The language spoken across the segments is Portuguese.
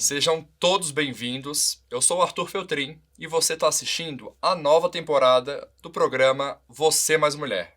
Sejam todos bem-vindos. Eu sou o Arthur Feltrin e você está assistindo a nova temporada do programa Você Mais Mulher.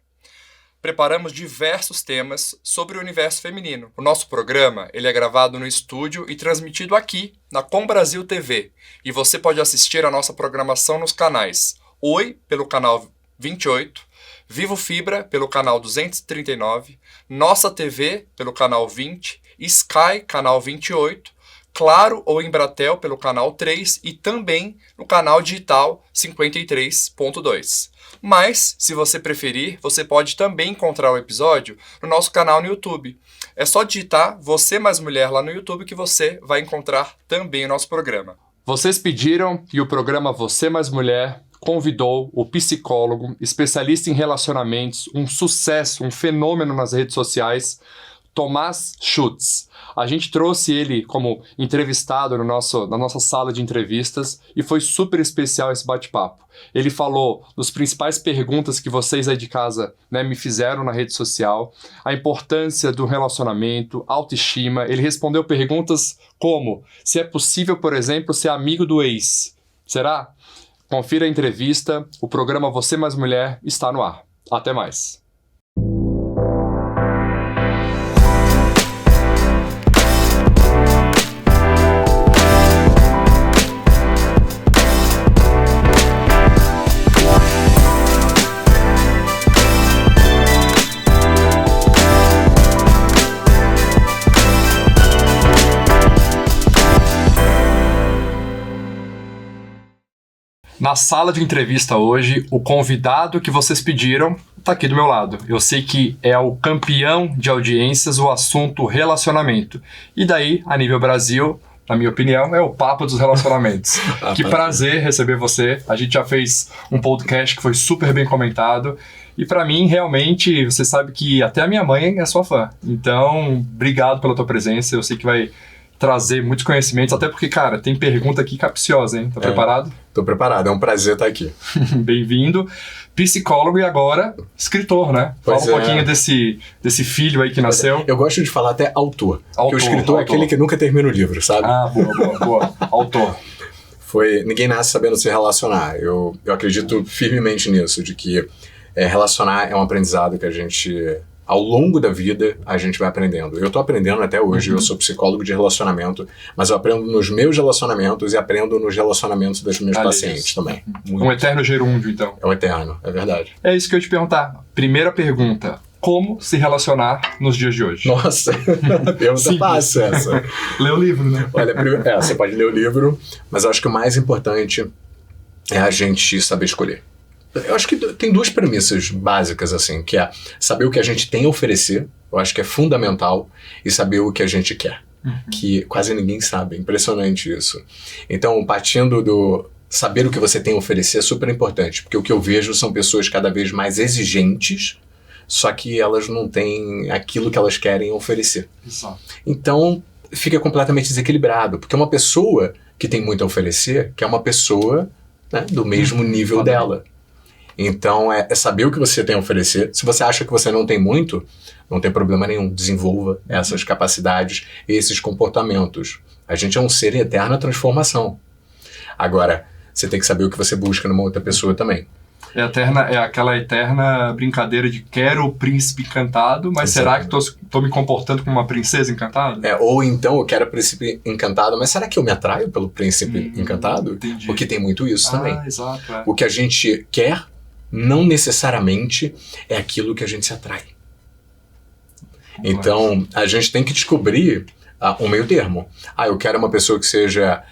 Preparamos diversos temas sobre o universo feminino. O nosso programa ele é gravado no estúdio e transmitido aqui na Com Brasil TV. E você pode assistir a nossa programação nos canais Oi, pelo canal 28, Vivo Fibra, pelo canal 239, Nossa TV, pelo canal 20, Sky, canal 28, Claro ou Embratel pelo canal 3 e também no canal digital 53.2. Mas, se você preferir, você pode também encontrar o episódio no nosso canal no YouTube. É só digitar Você Mais Mulher lá no YouTube que você vai encontrar também o nosso programa. Vocês pediram e o programa Você Mais Mulher convidou o psicólogo, especialista em relacionamentos, um sucesso, um fenômeno nas redes sociais, Tomás Schutz. A gente trouxe ele como entrevistado na nossa sala de entrevistas e foi super especial esse bate-papo. Ele falou das principais perguntas que vocês aí de casa me fizeram na rede social, a importância do relacionamento, autoestima. Ele respondeu perguntas como se é possível, por exemplo, ser amigo do ex. Será? Confira a entrevista, o programa Você Mais Mulher está no ar. Até mais. Na sala de entrevista hoje, o convidado que vocês pediram está aqui do meu lado. Eu sei que é o campeão de audiências, o assunto relacionamento. E daí, a nível Brasil, na minha opinião, é o papo dos relacionamentos. Que prazer receber você. A gente já fez um podcast que foi super bem comentado. E para mim, realmente, você sabe que até a minha mãe é sua fã. Então, obrigado pela tua presença. Eu sei que vai trazer muitos conhecimentos, até porque, cara, tem pergunta aqui capciosa, hein? Tá preparado? Tô preparado, é um prazer estar aqui. Bem-vindo. Psicólogo e agora escritor, né? Fala um pouquinho desse filho aí que nasceu. Eu gosto de falar até autor. Porque o escritor é aquele que nunca termina o livro, sabe? Ah, boa. Autor. Ninguém nasce sabendo se relacionar. Eu acredito firmemente nisso, de que relacionar é um aprendizado que a gente, ao longo da vida, a gente vai aprendendo. Eu tô aprendendo até hoje, eu sou psicólogo de relacionamento, mas eu aprendo nos meus relacionamentos e aprendo nos relacionamentos das minhas pacientes também. Muito. Um eterno gerúndio, então. É um eterno, é verdade. É isso que eu ia te perguntar. Primeira pergunta. Como se relacionar nos dias de hoje? Nossa, pergunta fácil essa. Lê o livro, né? Olha, você pode ler o livro, mas eu acho que o mais importante é a gente saber escolher. Eu acho que tem duas premissas básicas, assim, que é saber o que a gente tem a oferecer, eu acho que é fundamental, e saber o que a gente quer, que quase ninguém sabe, é impressionante isso. Então, partindo do saber o que você tem a oferecer é super importante, porque o que eu vejo são pessoas cada vez mais exigentes, só que elas não têm aquilo que elas querem oferecer. Exato. Então, fica completamente desequilibrado, porque uma pessoa que tem muito a oferecer, que é uma pessoa, né, do mesmo nível dela. Então, é saber o que você tem a oferecer. Se você acha que você não tem muito, não tem problema nenhum. Desenvolva essas capacidades e esses comportamentos. A gente é um ser em eterna transformação. Agora, você tem que saber o que você busca numa outra pessoa também. É aquela eterna brincadeira de quero o príncipe encantado, mas será que tô me comportando como uma princesa encantada? Ou então eu quero o príncipe encantado, mas será que eu me atraio pelo príncipe encantado? Entendi. Porque tem muito isso também. Exato, O que a gente quer não necessariamente é aquilo que a gente se atrai. Então, a gente tem que descobrir um meio termo. Eu quero uma pessoa que seja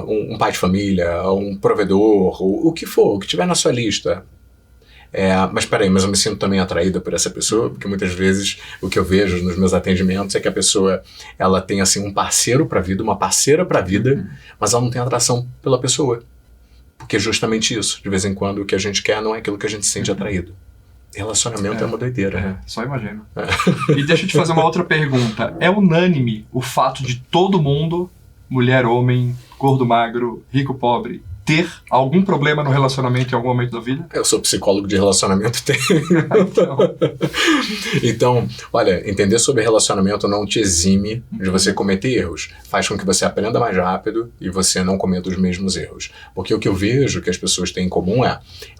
um pai de família, um provedor, o que for, o que tiver na sua lista. Mas peraí, mas eu me sinto também atraída por essa pessoa, porque muitas vezes o que eu vejo nos meus atendimentos é que a pessoa ela tem assim um parceiro para a vida, uma parceira para a vida, mas ela não tem atração pela pessoa. Porque é justamente isso. De vez em quando, o que a gente quer não é aquilo que a gente se sente atraído. Relacionamento é uma doideira, né? Só imagino. E deixa eu te fazer uma outra pergunta. É unânime o fato de todo mundo, mulher, homem, gordo, magro, rico, pobre, ter algum problema no relacionamento em algum momento da vida? Eu sou psicólogo de relacionamento. Então, olha, entender sobre relacionamento não te exime de você cometer erros. Faz com que você aprenda mais rápido e você não cometa os mesmos erros. Porque o que eu vejo que as pessoas têm em comum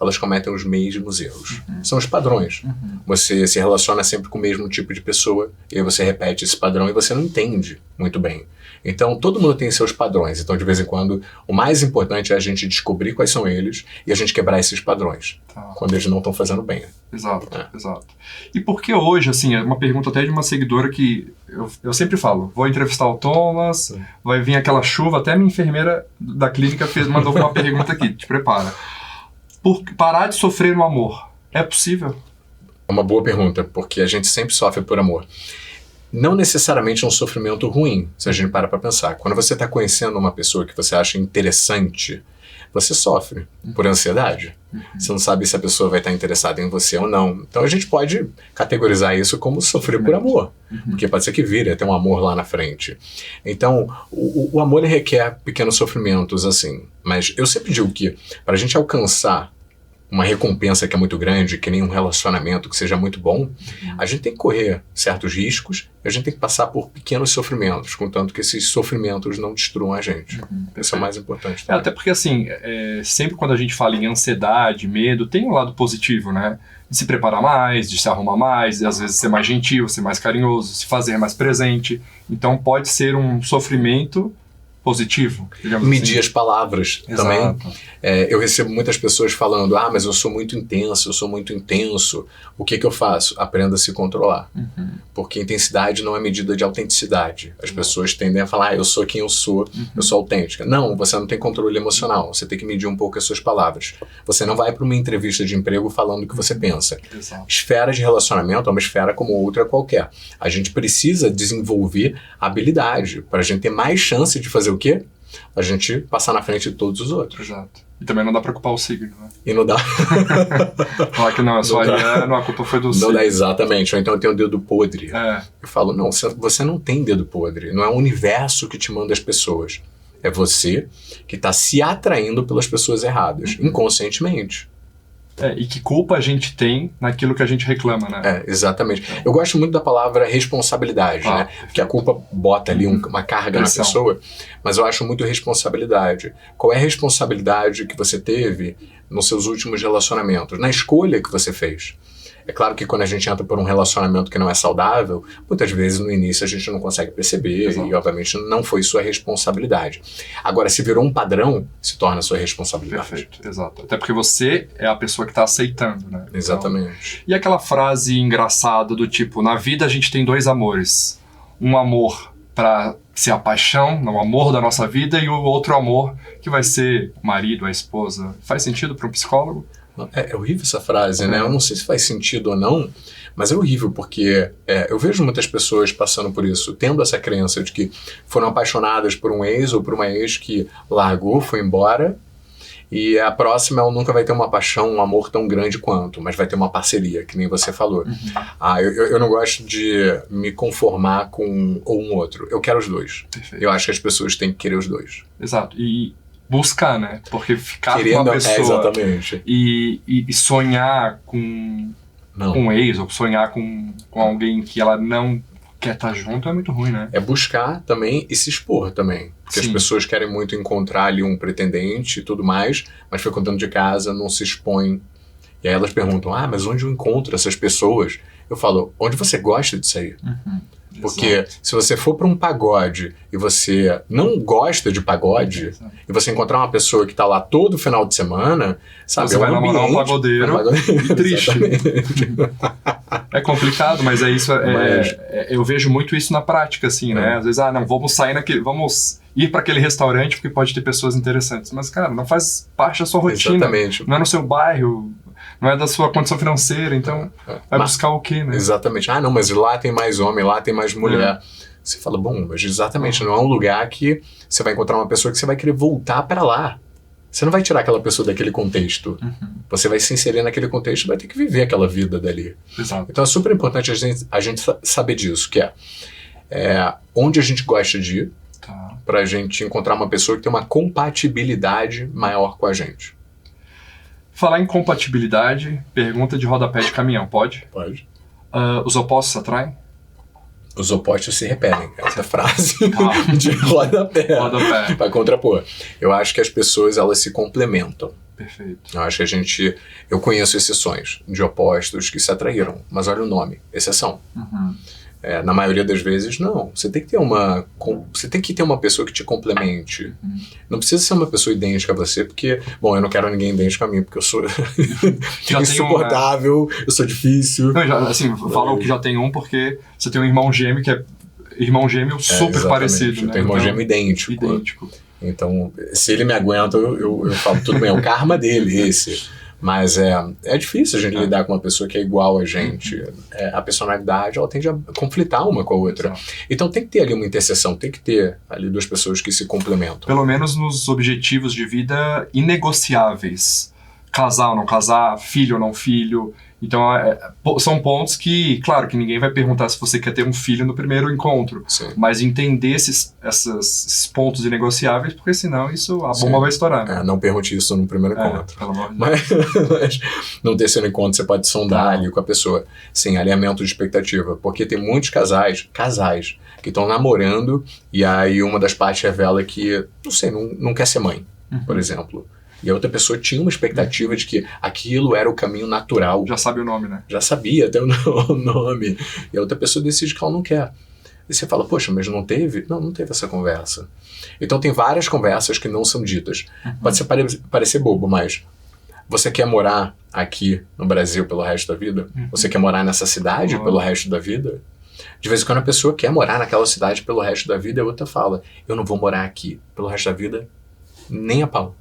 elas cometem os mesmos erros. São os padrões. Você se relaciona sempre com o mesmo tipo de pessoa e aí você repete esse padrão e você não entende muito bem. Então, todo mundo tem seus padrões. Então, de vez em quando, o mais importante é a gente descobrir quais são eles e a gente quebrar esses padrões, quando eles não estão fazendo bem. Exato. E por que hoje, assim, é uma pergunta até de uma seguidora que eu sempre falo, vou entrevistar o Thomas, vai vir aquela chuva, até a minha enfermeira da clínica mandou uma pergunta aqui, te prepara. Parar de sofrer no amor, é possível? É uma boa pergunta, porque a gente sempre sofre por amor. Não necessariamente é um sofrimento ruim, se a gente para pensar. Quando você está conhecendo uma pessoa que você acha interessante, você sofre por ansiedade. Você não sabe se a pessoa vai estar interessada em você ou não. Então a gente pode categorizar isso como sofrer por amor. Porque pode ser que vire até um amor lá na frente. Então, o amor ele requer pequenos sofrimentos, assim. Mas eu sempre digo que para a gente alcançar uma recompensa que é muito grande, que nem um relacionamento que seja muito bom, a gente tem que correr certos riscos e a gente tem que passar por pequenos sofrimentos, contanto que esses sofrimentos não destruam a gente. Isso é o mais importante. Até porque, assim, sempre quando a gente fala em ansiedade, medo, tem um lado positivo, né? De se preparar mais, de se arrumar mais, de às vezes ser mais gentil, ser mais carinhoso, se fazer mais presente. Então pode ser um sofrimento positivo, digamos Medir assim. as palavras. Exato. Também. Eu recebo muitas pessoas falando, mas eu sou muito intenso, eu sou muito intenso. O que eu faço? Aprenda a se controlar. Porque intensidade não é medida de autenticidade. As pessoas tendem a falar, eu sou quem eu sou autêntica. Não, você não tem controle emocional. Você tem que medir um pouco as suas palavras. Você não vai para uma entrevista de emprego falando o que você pensa. Exato. Esfera de relacionamento é uma esfera como outra qualquer. A gente precisa desenvolver habilidade para a gente ter mais chance de fazer o quê? A gente passar na frente de todos os outros. Exato. E também não dá pra culpar o signo, né? E não dá. Falar que não, é só ariano, a culpa foi do signo. Não dá exatamente. Ou então tem o dedo podre. É. Eu falo, não, você não tem dedo podre. Não é o universo que te manda as pessoas. É você que está se atraindo pelas pessoas erradas, inconscientemente. E que culpa a gente tem naquilo que a gente reclama, né? Exatamente. Eu gosto muito da palavra responsabilidade, né? Porque a culpa bota ali uma carga na pessoa, mas eu acho muito responsabilidade. Qual é a responsabilidade que você teve nos seus últimos relacionamentos, na escolha que você fez? É claro que quando a gente entra por um relacionamento que não é saudável, muitas vezes no início a gente não consegue perceber. Exato. E obviamente não foi sua responsabilidade. Agora, se virou um padrão, se torna sua responsabilidade. Perfeito, exato. Até porque você é a pessoa que está aceitando, né? Exatamente. Então, e aquela frase engraçada do tipo, na vida a gente tem dois amores. Um amor para ser a paixão, o amor da nossa vida, e o outro amor que vai ser o marido, a esposa. Faz sentido para um psicólogo? É horrível essa frase, né? Eu não sei se faz sentido ou não, mas é horrível porque eu vejo muitas pessoas passando por isso, tendo essa crença de que foram apaixonadas por um ex ou por uma ex que largou, foi embora, e a próxima ela nunca vai ter uma paixão, um amor tão grande quanto, mas vai ter uma parceria, que nem você falou. Eu não gosto de me conformar com um ou um outro. Eu quero os dois. Perfeito. Eu acho que as pessoas têm que querer os dois. Exato. E buscar, né? Porque ficar querendo, com uma pessoa exatamente. E sonhar com um ex ou sonhar com alguém que ela não quer estar junto é muito ruim, né? É buscar também e se expor também. Porque as pessoas querem muito encontrar ali um pretendente e tudo mais, mas ficam dentro de casa, não se expõem. E aí elas perguntam, mas onde eu encontro essas pessoas? Eu falo, onde você gosta de sair? Porque se você for para um pagode e você não gosta de pagode, e você encontrar uma pessoa que está lá todo final de semana, sabe? Você vai namorar um pagodeiro. Triste. É complicado, mas é isso. Eu vejo muito isso na prática, assim, né? Às vezes, não, vamos ir para aquele restaurante porque pode ter pessoas interessantes. Mas, cara, não faz parte da sua rotina. Exatamente. Não é no seu bairro. Não é da sua condição financeira, então vai buscar o quê, né? Exatamente. Não, mas lá tem mais homem, lá tem mais mulher. Você fala, bom, mas exatamente, não é um lugar que você vai encontrar uma pessoa que você vai querer voltar para lá. Você não vai tirar aquela pessoa daquele contexto. Você vai se inserir naquele contexto e vai ter que viver aquela vida dali. Exato. Então é super importante a gente saber disso, que é onde a gente gosta de ir, pra gente encontrar uma pessoa que tem uma compatibilidade maior com a gente? Falar em compatibilidade, pergunta de rodapé de caminhão, pode? Pode. Os opostos se atraem? Os opostos se repelem. Essa frase Tá. de rodapé. Rodapé. Pra contrapor. Eu acho que as pessoas, elas se complementam. Perfeito. Eu acho que eu conheço exceções de opostos que se atraíram, mas olha o nome, exceção. Uhum. Na maioria das vezes, não. Você tem que ter uma pessoa que te complemente. Uhum. Não precisa ser uma pessoa idêntica a você, porque, bom, eu não quero ninguém idêntico a mim, porque eu sou insuportável, eu sou difícil. Não, assim, falam que já tem um porque você tem um irmão gêmeo que é irmão gêmeo super parecido, eu né? tenho irmão gêmeo idêntico. Então, se ele me aguenta, eu falo, tudo bem, é o karma dele, esse. Mas é difícil a gente lidar com uma pessoa que é igual a gente. A personalidade, ela tende a conflitar uma com a outra. Exato. Então tem que ter ali uma interseção, tem que ter ali duas pessoas que se complementam. Pelo menos nos objetivos de vida inegociáveis. Casar ou não casar, filho ou não filho. Então, são pontos que, claro, que ninguém vai perguntar se você quer ter um filho no primeiro encontro. Sim. Mas entender esses pontos inegociáveis, porque senão a bomba vai estourar. Né? Não pergunte isso no primeiro encontro. Pelo amor de Deus. Mas no terceiro encontro você pode sondar ali com a pessoa. Sim, alinhamento de expectativa. Porque tem muitos casais que estão namorando e aí uma das partes revela que, não sei, não quer ser mãe, por exemplo. E a outra pessoa tinha uma expectativa de que aquilo era o caminho natural. Já sabe o nome, né? Já sabia até o nome. E a outra pessoa decide que ela não quer. E você fala, poxa, mas não teve? Não teve essa conversa. Então tem várias conversas que não são ditas. Pode parecer bobo, mas você quer morar aqui no Brasil pelo resto da vida? Você quer morar nessa cidade pelo resto da vida? De vez em quando a pessoa quer morar naquela cidade pelo resto da vida e a outra fala, eu não vou morar aqui pelo resto da vida nem a pau.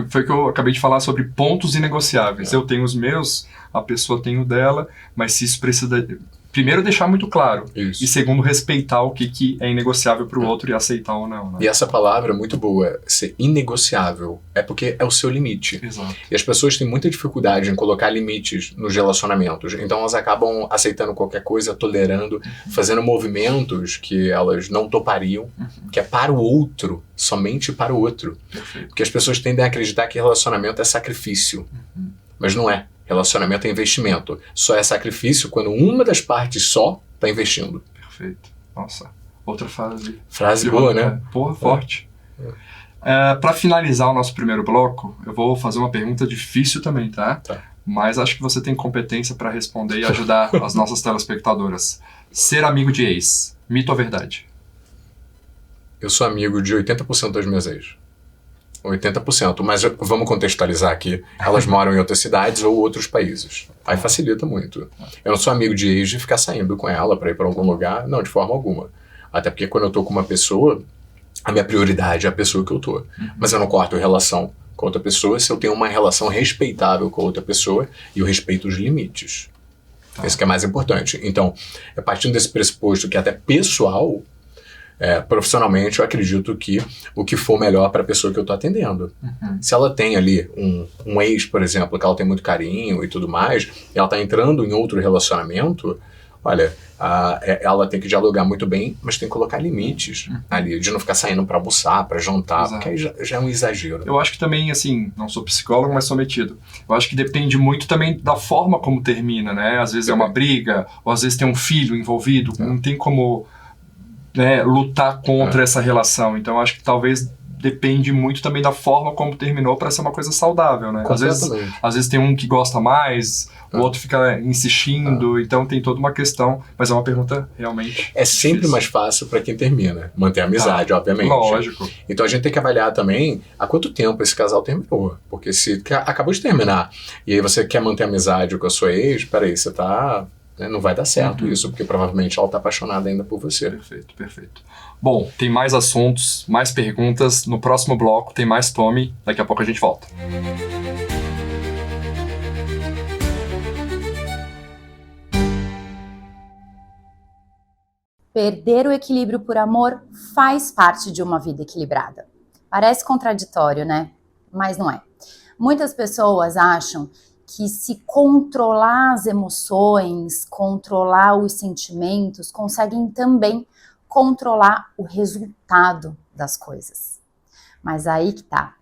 Foi que eu acabei de falar sobre pontos inegociáveis. Eu tenho os meus, a pessoa tem o dela, mas se isso precisa... Primeiro, deixar muito claro. Isso. E segundo, respeitar o que é inegociável para o outro e aceitar ou não. Né? E essa palavra é muito boa, ser inegociável. É porque é o seu limite. Exato. E as pessoas têm muita dificuldade em colocar limites nos relacionamentos. Então elas acabam aceitando qualquer coisa, tolerando, fazendo movimentos que elas não topariam, que é para o outro, somente para o outro. Perfeito. Porque as pessoas tendem a acreditar que relacionamento é sacrifício. Mas não é. Relacionamento é investimento. Só é sacrifício quando uma das partes só está investindo. Perfeito. Nossa, outra frase. Frase boa, né? Porra, forte. Para finalizar o nosso primeiro bloco, eu vou fazer uma pergunta difícil também, tá? Mas acho que você tem competência para responder e ajudar as nossas telespectadoras. Ser amigo de ex, mito ou verdade? Eu sou amigo de 80% das minhas ex. 80%, mas vamos contextualizar aqui. Elas moram em outras cidades ou outros países. Aí facilita muito. Eu não sou amigo de ex de ficar saindo com ela para ir para algum lugar, não, de forma alguma. Até porque quando eu tô com uma pessoa, a minha prioridade é a pessoa que eu tô. Mas eu não corto relação com outra pessoa se eu tenho uma relação respeitável com outra pessoa e eu respeito os limites. Isso que é mais importante. Então, partindo desse pressuposto que até pessoal... profissionalmente, eu acredito que o que for melhor para a pessoa que eu estou atendendo. Se ela tem ali um ex, por exemplo, que ela tem muito carinho e tudo mais, e ela está entrando em outro relacionamento, olha, ela tem que dialogar muito bem, mas tem que colocar limites ali, de não ficar saindo para almoçar, para jantar, porque aí já é um exagero. Eu acho que também, assim, não sou psicólogo, mas sou metido. Eu acho que depende muito também da forma como termina, né? Às vezes é uma briga, ou às vezes tem um filho envolvido, não tem como... lutar contra essa relação. Então acho que talvez depende muito também da forma como terminou para ser uma coisa saudável, né? Às vezes tem um que gosta mais, o outro fica insistindo, então tem toda uma questão, mas é uma pergunta realmente é sempre difícil. Mais fácil para quem termina, manter a amizade, obviamente. Lógico. Então a gente tem que avaliar também há quanto tempo esse casal terminou, porque se acabou de terminar e aí você quer manter a amizade com a sua ex, peraí, você tá... não vai dar certo isso, porque provavelmente ela está apaixonada ainda por você. Perfeito, perfeito. Bom, tem mais assuntos, mais perguntas. No próximo bloco tem mais Tommy. Daqui a pouco a gente volta. Perder o equilíbrio por amor faz parte de uma vida equilibrada. Parece contraditório, né? Mas não é. Muitas pessoas acham que se controlar as emoções, controlar os sentimentos, conseguem também controlar o resultado das coisas. Mas aí que tá.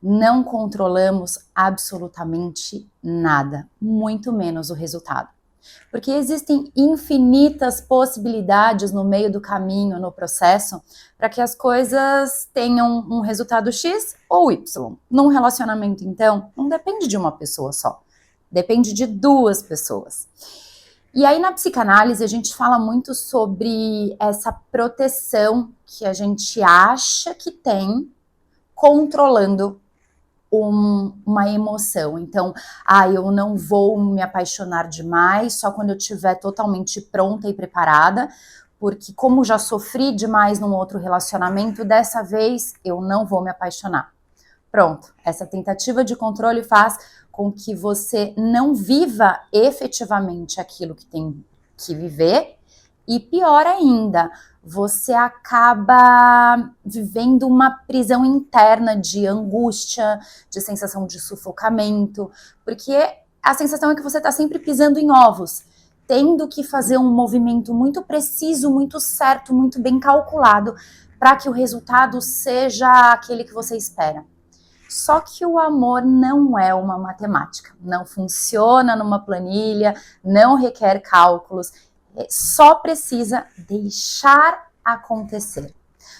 Não controlamos absolutamente nada, muito menos o resultado. Porque existem infinitas possibilidades no meio do caminho, no processo, para que as coisas tenham um resultado X ou Y. Num relacionamento, então, não depende de uma pessoa só. Depende de duas pessoas. E aí, na psicanálise, a gente fala muito sobre essa proteção que a gente acha que tem controlando uma emoção. Então, eu não vou me apaixonar demais só quando eu estiver totalmente pronta e preparada, porque como já sofri demais num outro relacionamento, dessa vez eu não vou me apaixonar. Pronto, essa tentativa de controle faz com que você não viva efetivamente aquilo que tem que viver, e pior ainda, você acaba vivendo uma prisão interna de angústia, de sensação de sufocamento, porque a sensação é que você está sempre pisando em ovos, tendo que fazer um movimento muito preciso, muito certo, muito bem calculado, para que o resultado seja aquele que você espera. Só que o amor não é uma matemática, não funciona numa planilha, não requer cálculos, só precisa deixar acontecer.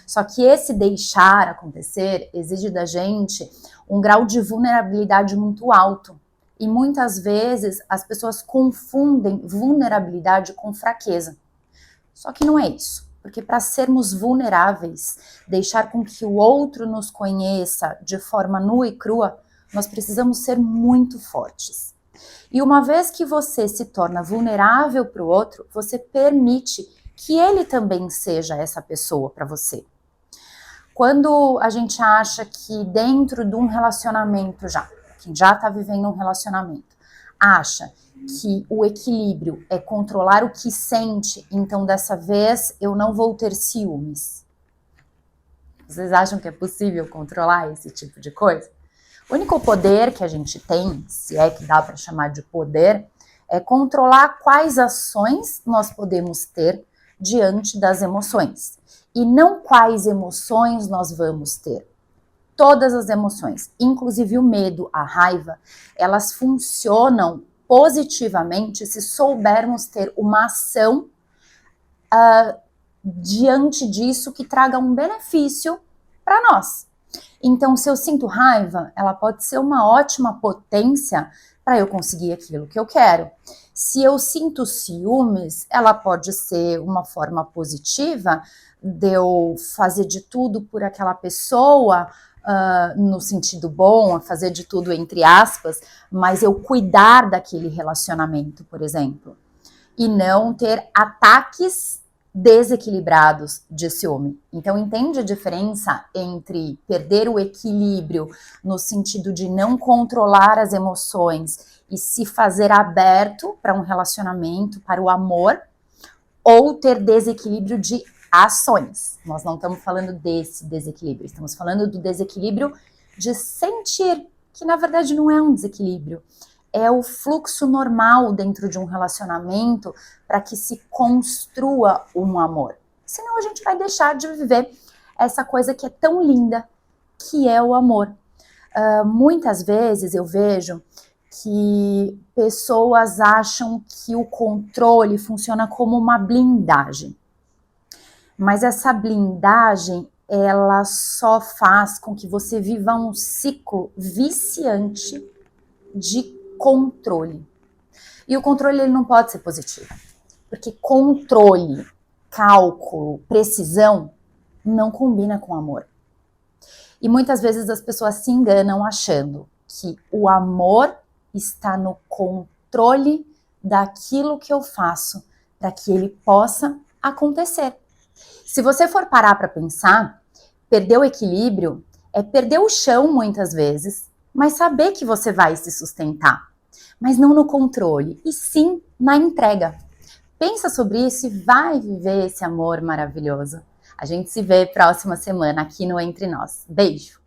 Só que esse deixar acontecer exige da gente um grau de vulnerabilidade muito alto. E muitas vezes as pessoas confundem vulnerabilidade com fraqueza. Só que não é isso. Porque para sermos vulneráveis, deixar com que o outro nos conheça de forma nua e crua, nós precisamos ser muito fortes. E uma vez que você se torna vulnerável para o outro, você permite que ele também seja essa pessoa para você. Quando a gente acha que dentro de um relacionamento quem já está vivendo um relacionamento, acha que o equilíbrio é controlar o que sente, então dessa vez eu não vou ter ciúmes. Vocês acham que é possível controlar esse tipo de coisa? O único poder que a gente tem, se é que dá para chamar de poder, é controlar quais ações nós podemos ter diante das emoções. E não quais emoções nós vamos ter. Todas as emoções, inclusive o medo, a raiva, elas funcionam positivamente se soubermos ter uma ação diante disso que traga um benefício para nós. Então, se eu sinto raiva, ela pode ser uma ótima potência para eu conseguir aquilo que eu quero. Se eu sinto ciúmes, ela pode ser uma forma positiva de eu fazer de tudo por aquela pessoa, no sentido bom, fazer de tudo entre aspas, mas eu cuidar daquele relacionamento, por exemplo, e não ter ataques desequilibrados de ciúme. Então, entende a diferença entre perder o equilíbrio no sentido de não controlar as emoções e se fazer aberto para um relacionamento, para o amor, ou ter desequilíbrio de ações. Nós não estamos falando desse desequilíbrio, estamos falando do desequilíbrio de sentir, que na verdade não é um desequilíbrio, é o fluxo normal dentro de um relacionamento para que se construa um amor. Senão a gente vai deixar de viver essa coisa que é tão linda, que é o amor. Muitas vezes eu vejo que pessoas acham que o controle funciona como uma blindagem. Mas essa blindagem, ela só faz com que você viva um ciclo viciante de controle. E o controle ele não pode ser positivo. Porque controle, cálculo, precisão não combina com amor. E muitas vezes as pessoas se enganam achando que o amor está no controle daquilo que eu faço para que ele possa acontecer. Se você for parar para pensar, perder o equilíbrio é perder o chão muitas vezes, mas saber que você vai se sustentar. Mas não no controle, e sim na entrega. Pensa sobre isso e vai viver esse amor maravilhoso. A gente se vê próxima semana aqui no Entre Nós. Beijo!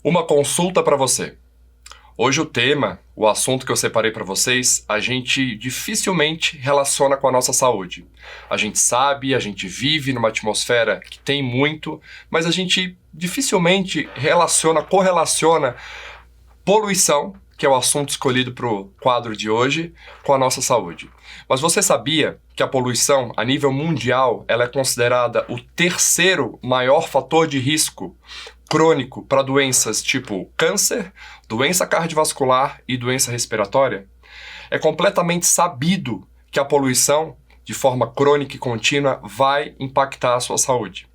Uma consulta para você. Hoje o tema, o assunto que eu separei para vocês, a gente dificilmente relaciona com a nossa saúde. A gente sabe, a gente vive numa atmosfera que tem muito, mas a gente dificilmente correlaciona poluição, que é o assunto escolhido para o quadro de hoje, com a nossa saúde. Mas você sabia que a poluição, a nível mundial, ela é considerada o terceiro maior fator de risco crônico para doenças tipo câncer, doença cardiovascular e doença respiratória? É completamente sabido que a poluição, de forma crônica e contínua, vai impactar a sua saúde.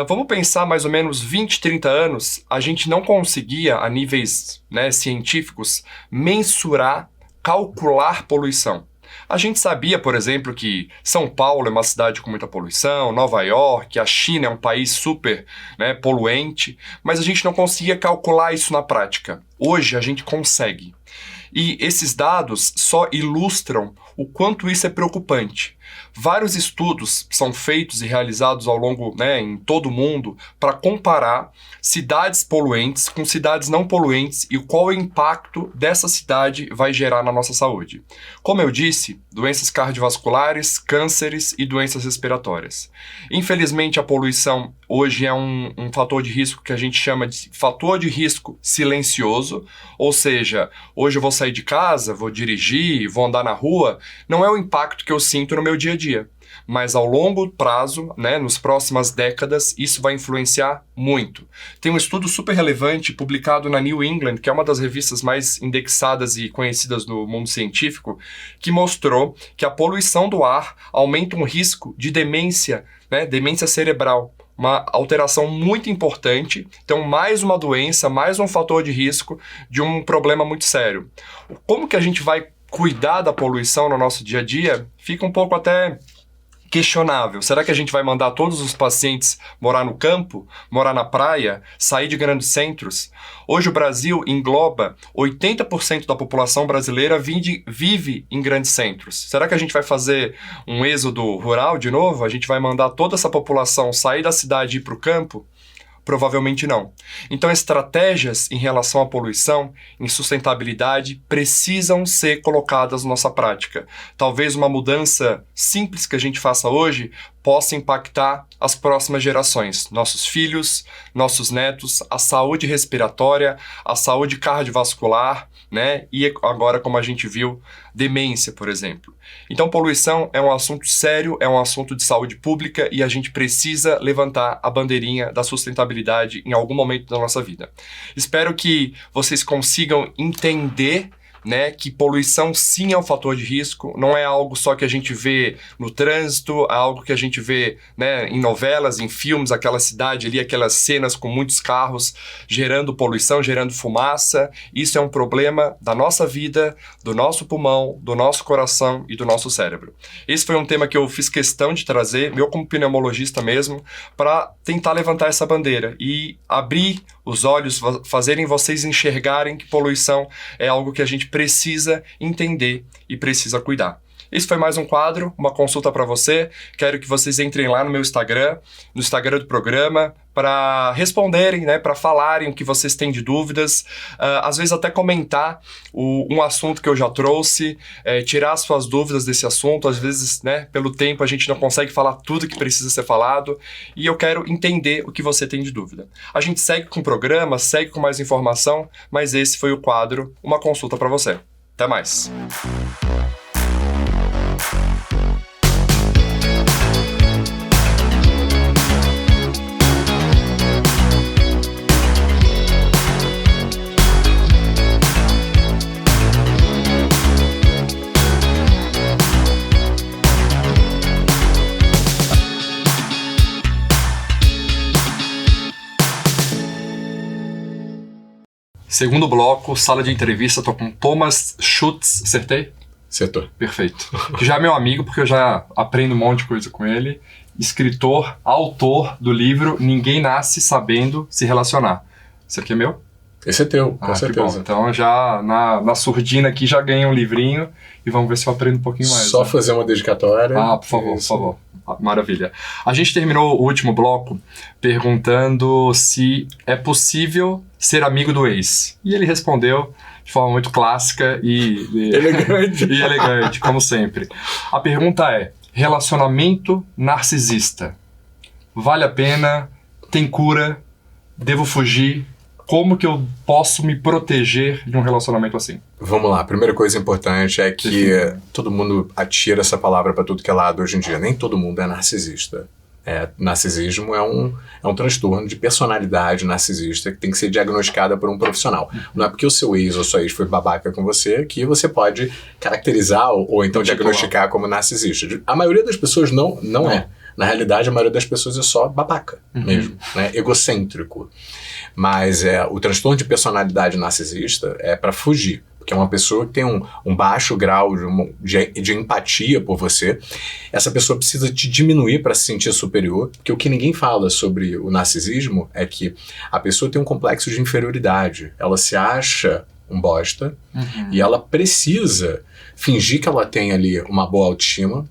Vamos pensar mais ou menos 20, 30 anos, a gente não conseguia, a níveis científicos, mensurar, calcular poluição. A gente sabia, por exemplo, que São Paulo é uma cidade com muita poluição, Nova York, a China é um país super poluente, mas a gente não conseguia calcular isso na prática. Hoje a gente consegue. E esses dados só ilustram o quanto isso é preocupante. Vários estudos são feitos e realizados ao longo, em todo o mundo, para comparar cidades poluentes com cidades não poluentes e qual o impacto dessa cidade vai gerar na nossa saúde. Como eu disse, doenças cardiovasculares, cânceres e doenças respiratórias. Infelizmente, a poluição hoje é um fator de risco que a gente chama de fator de risco silencioso, ou seja, hoje eu vou sair de casa, vou dirigir, vou andar na rua, não é o impacto que eu sinto no meu dia a dia. Mas ao longo prazo, nas próximas décadas, isso vai influenciar muito. Tem um estudo super relevante publicado na New England, que é uma das revistas mais indexadas e conhecidas no mundo científico, que mostrou que a poluição do ar aumenta um risco de demência, demência cerebral. Uma alteração muito importante, então mais uma doença, mais um fator de risco de um problema muito sério. Como que a gente vai cuidar da poluição no nosso dia a dia? Fica um pouco até questionável. Será que a gente vai mandar todos os pacientes morar no campo, morar na praia, sair de grandes centros? Hoje o Brasil engloba 80% da população brasileira vive em grandes centros. Será que a gente vai fazer um êxodo rural de novo? A gente vai mandar toda essa população sair da cidade e ir para o campo? Provavelmente não. Então, estratégias em relação à poluição, em sustentabilidade, precisam ser colocadas na nossa prática. Talvez uma mudança simples que a gente faça hoje possa impactar as próximas gerações, nossos filhos, nossos netos, a saúde respiratória, a saúde cardiovascular, e agora, como a gente viu, demência, por exemplo. Então, poluição é um assunto sério, é um assunto de saúde pública e a gente precisa levantar a bandeirinha da sustentabilidade em algum momento da nossa vida. Espero que vocês consigam entender que poluição sim é um fator de risco, não é algo só que a gente vê no trânsito, é algo que a gente vê em novelas, em filmes, aquela cidade ali, aquelas cenas com muitos carros gerando poluição, gerando fumaça. Isso é um problema da nossa vida, do nosso pulmão, do nosso coração e do nosso cérebro. Esse foi um tema que eu fiz questão de trazer, meu como pneumologista mesmo, para tentar levantar essa bandeira e abrir os olhos, fazerem vocês enxergarem que poluição é algo que a gente precisa entender e precisa cuidar. Esse foi mais um quadro, uma consulta para você. Quero que vocês entrem lá no meu Instagram, no Instagram do programa, para responderem, para falarem o que vocês têm de dúvidas, às vezes até comentar um assunto que eu já trouxe, tirar suas dúvidas desse assunto. Às vezes, pelo tempo, a gente não consegue falar tudo que precisa ser falado e eu quero entender o que você tem de dúvida. A gente segue com o programa, segue com mais informação, mas esse foi o quadro, uma consulta para você. Até mais! Segundo bloco, sala de entrevista, tô com Thomas Schutz, acertei? Acertou. Perfeito. Que já é meu amigo, porque eu já aprendo um monte de coisa com ele. Escritor, autor do livro Ninguém Nasce Sabendo Se Relacionar. Isso aqui é meu? Esse é teu, com certeza. Que bom. Então já na surdina aqui já ganhei um livrinho e vamos ver se eu aprendo um pouquinho mais. Só fazer uma dedicatória. Por favor, por favor. Maravilha. A gente terminou o último bloco perguntando se é possível ser amigo do ex. E ele respondeu de forma muito clássica e elegante. E elegante, como sempre. A pergunta é: relacionamento narcisista vale a pena? Tem cura? Devo fugir? Como que eu posso me proteger de um relacionamento assim? Vamos lá, a primeira coisa importante é que todo mundo atira essa palavra para tudo que é lado hoje em dia. Nem todo mundo é narcisista. Narcisismo é um transtorno de personalidade narcisista que tem que ser diagnosticada por um profissional. Não é porque o seu ex ou sua ex foi babaca com você que você pode caracterizar ou então diagnosticar como narcisista. A maioria das pessoas não é. Na realidade, a maioria das pessoas é só babaca mesmo, né? Egocêntrico. Mas o transtorno de personalidade narcisista é para fugir, porque é uma pessoa que tem um baixo grau de empatia por você. Essa pessoa precisa te diminuir para se sentir superior, porque o que ninguém fala sobre o narcisismo é que a pessoa tem um complexo de inferioridade. Ela se acha um bosta e ela precisa fingir que ela tem ali uma boa autoestima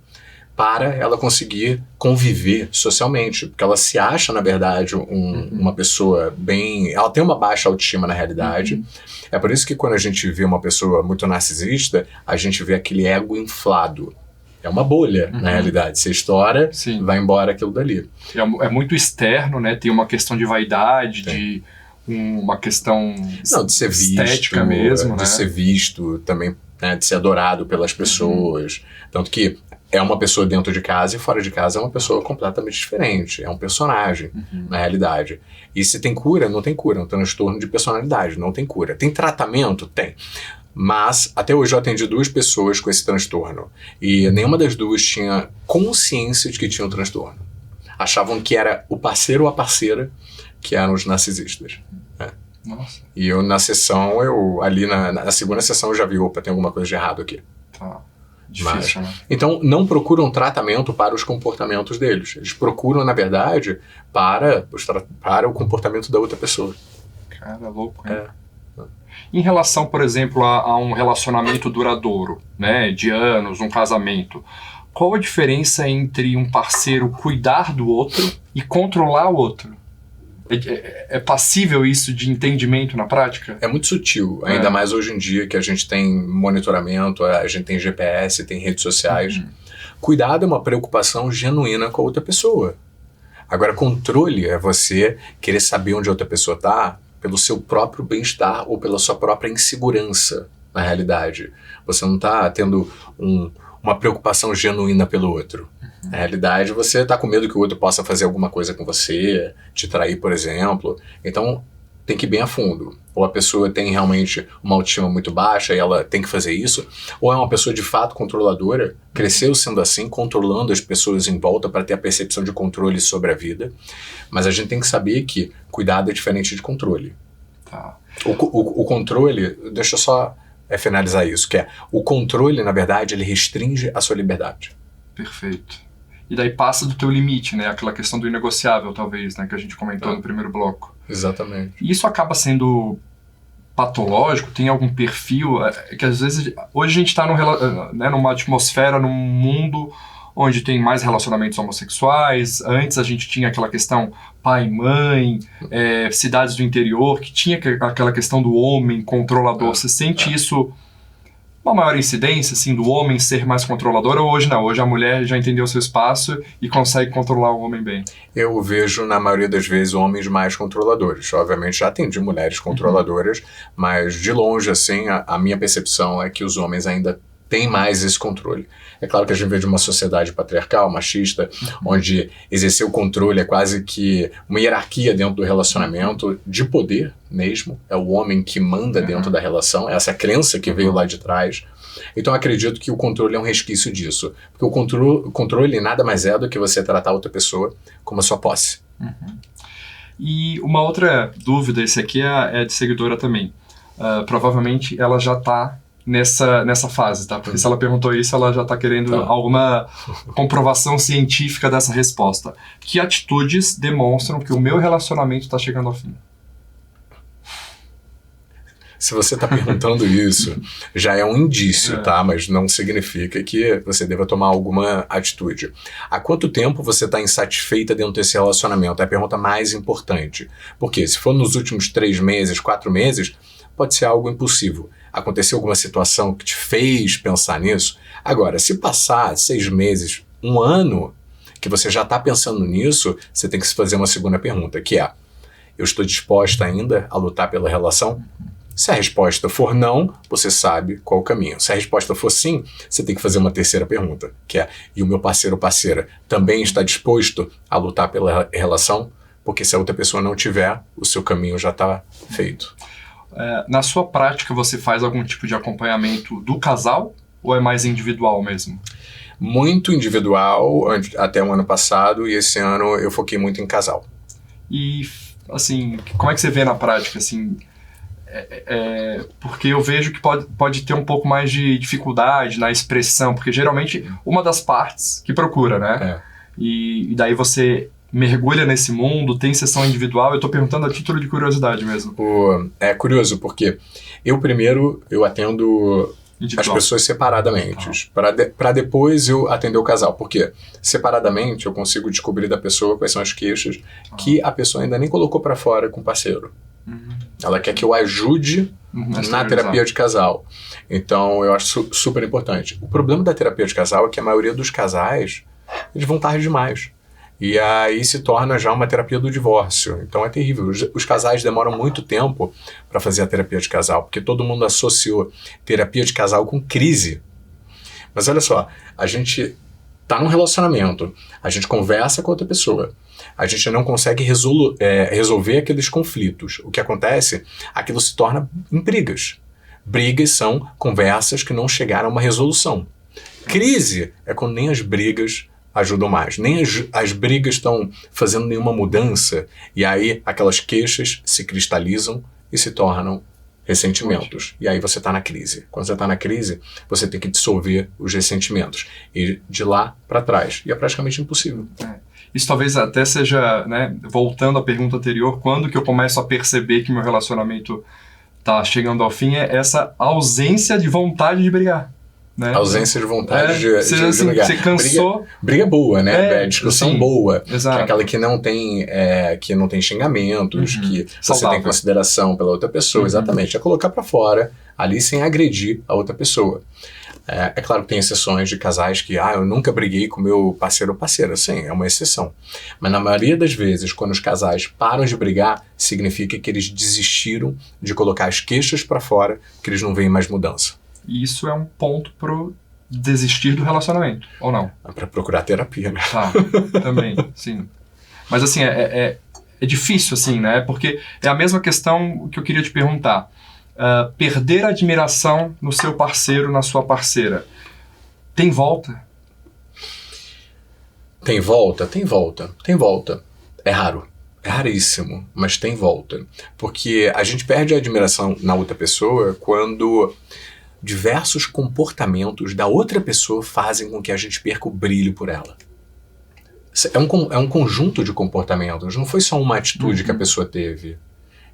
para ela conseguir conviver socialmente, porque ela se acha, na verdade, uma pessoa bem... Ela tem uma baixa autoestima na realidade. É por isso que quando a gente vê uma pessoa muito narcisista, a gente vê aquele ego inflado. É uma bolha, na realidade. Você estoura, vai embora aquilo dali. É muito externo, né? Tem uma questão de vaidade, de uma questão de ser visto, estética mesmo, de ser visto também, né? De ser adorado pelas pessoas. Tanto que é uma pessoa dentro de casa e fora de casa é uma pessoa completamente diferente. É um personagem, na realidade. E se tem cura, não tem cura. É um transtorno de personalidade, não tem cura. Tem tratamento? Tem. Mas até hoje eu atendi 2 pessoas com esse transtorno. E nenhuma das 2 tinha consciência de que tinha um transtorno. Achavam que era o parceiro ou a parceira que eram os narcisistas. Nossa. E eu na sessão, ali na segunda sessão eu já vi, opa, tem alguma coisa de errado aqui. Tá. Difícil, né? Então, não procuram tratamento para os comportamentos deles. Eles procuram, na verdade, para o comportamento da outra pessoa. Cara, louco, hein? Em relação, por exemplo, a um relacionamento duradouro, né, de anos, um casamento, qual a diferença entre um parceiro cuidar do outro e controlar o outro? É passível isso de entendimento na prática? É muito sutil, ainda mais hoje em dia que a gente tem monitoramento, a gente tem GPS, tem redes sociais. Cuidado é uma preocupação genuína com a outra pessoa. Agora, controle é você querer saber onde a outra pessoa está pelo seu próprio bem-estar ou pela sua própria insegurança, na realidade. Você não está tendo uma preocupação genuína pelo outro. Na realidade, você está com medo que o outro possa fazer alguma coisa com você, te trair, por exemplo. Então, tem que ir bem a fundo. Ou a pessoa tem realmente uma autoestima muito baixa e ela tem que fazer isso, ou é uma pessoa de fato controladora, cresceu sendo assim, controlando as pessoas em volta para ter a percepção de controle sobre a vida. Mas a gente tem que saber que cuidado é diferente de controle. Tá. O controle, deixa eu só finalizar isso, que é o controle, na verdade, ele restringe a sua liberdade. Perfeito. E daí passa do teu limite, né? Aquela questão do inegociável, talvez, né? Que a gente comentou no primeiro bloco. Exatamente. E isso acaba sendo patológico? Tem algum perfil? Que às vezes... Hoje a gente está numa atmosfera, num mundo onde tem mais relacionamentos homossexuais. Antes a gente tinha aquela questão pai, mãe, cidades do interior, que tinha aquela questão do homem controlador. Você sente isso... uma maior incidência, assim, do homem ser mais controlador, ou hoje não? Hoje a mulher já entendeu o seu espaço e consegue controlar o homem bem? Eu vejo, na maioria das vezes, homens mais controladores. Obviamente, já atendi mulheres controladoras, mas, de longe, assim, a minha percepção é que os homens ainda têm mais esse controle. É claro que a gente vê de uma sociedade patriarcal, machista, onde exercer o controle é quase que uma hierarquia dentro do relacionamento de poder mesmo. É o homem que manda dentro da relação. Essa é a crença que veio lá de trás. Então, eu acredito que o controle é um resquício disso. Porque o controle nada mais é do que você tratar a outra pessoa como a sua posse. E uma outra dúvida, esse aqui é de seguidora também. Provavelmente ela já está nessa fase, tá? Porque se ela perguntou isso, ela já está querendo alguma comprovação científica dessa resposta. Que atitudes demonstram que o meu relacionamento está chegando ao fim? Se você está perguntando isso, já é um indício, tá? Mas não significa que você deva tomar alguma atitude. Há quanto tempo você está insatisfeita dentro desse relacionamento? É a pergunta mais importante. Porque se for nos últimos 3 meses, 4 meses, pode ser algo impossível. Aconteceu alguma situação que te fez pensar nisso? Agora, se passar 6 meses, 1 ano, que você já está pensando nisso, você tem que se fazer uma segunda pergunta, que é: eu estou disposta ainda a lutar pela relação? Se a resposta for não, você sabe qual o caminho. Se a resposta for sim, você tem que fazer uma terceira pergunta, que é: e o meu parceiro ou parceira também está disposto a lutar pela relação? Porque se a outra pessoa não tiver, o seu caminho já está feito. Na sua prática, você faz algum tipo de acompanhamento do casal ou é mais individual mesmo? Muito individual, até o ano passado, e esse ano eu foquei muito em casal. E, assim, como é que você vê na prática, assim, porque eu vejo que pode ter um pouco mais de dificuldade na expressão, porque geralmente uma das partes que procura, né? E daí você mergulha nesse mundo, tem sessão individual. Eu tô perguntando a título de curiosidade mesmo. É curioso, porque eu atendo as pessoas separadamente, para depois eu atender o casal. Porque separadamente eu consigo descobrir da pessoa quais são as queixas que a pessoa ainda nem colocou para fora com o parceiro. Ela quer que eu ajude na terapia de casal. Então eu acho super importante. O problema da terapia de casal é que a maioria dos casais, eles vão tarde demais. E aí se torna já uma terapia do divórcio. Então é terrível. Os casais demoram muito tempo para fazer a terapia de casal, porque todo mundo associou terapia de casal com crise. Mas olha só, a gente tá num relacionamento, a gente conversa com outra pessoa, a gente não consegue resolver aqueles conflitos. O que acontece? Aquilo se torna em brigas. Brigas são conversas que não chegaram a uma resolução. Crise é quando nem as brigas ajudam mais. Nem as brigas estão fazendo nenhuma mudança, e aí aquelas queixas se cristalizam e se tornam ressentimentos. E aí você está na crise. Quando você está na crise, você tem que dissolver os ressentimentos. E de lá para trás. E é praticamente impossível. Isso talvez até seja, né, voltando à pergunta anterior, quando que eu começo a perceber que meu relacionamento está chegando ao fim, é essa ausência de vontade de brigar. Né? Ausência de vontade de assim, brigar. Você cansou. Briga boa, né? Discussão boa. Exato. Que é aquela que não tem xingamentos, que você tem consideração pela outra pessoa. Exatamente. É colocar pra fora, ali sem agredir a outra pessoa. É claro que tem exceções de casais que, eu nunca briguei com meu parceiro ou parceira. Sim, é uma exceção. Mas na maioria das vezes, quando os casais param de brigar, significa que eles desistiram de colocar as queixas pra fora, que eles não veem mais mudança. E isso é um ponto pro desistir do relacionamento, ou não? Para procurar terapia, né? Tá, também, sim. Mas assim, é difícil, assim, né? Porque é a mesma questão que eu queria te perguntar. Perder a admiração no seu parceiro, na sua parceira, tem volta? Tem volta? Tem volta. Tem volta. É raro. É raríssimo, mas tem volta. Porque a gente perde a admiração na outra pessoa quando diversos comportamentos da outra pessoa fazem com que a gente perca o brilho por ela. É um conjunto de comportamentos, não foi só uma atitude que a pessoa teve.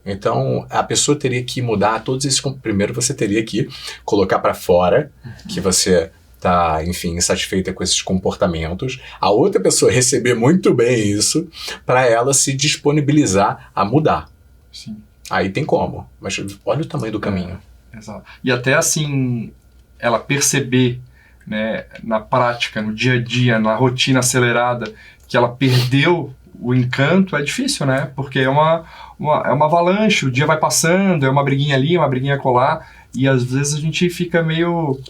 Então, a pessoa teria que mudar todos esses... Primeiro, você teria que colocar para fora que você tá, enfim, insatisfeita com esses comportamentos. A outra pessoa receber muito bem isso para ela se disponibilizar a mudar. Sim. Aí tem como, mas olha o tamanho do caminho. Exato. E até assim, ela perceber, né, na prática, no dia a dia, na rotina acelerada, que ela perdeu o encanto, é difícil, né? Porque é uma avalanche, o dia vai passando, é uma briguinha ali, uma briguinha colar, e às vezes a gente fica meio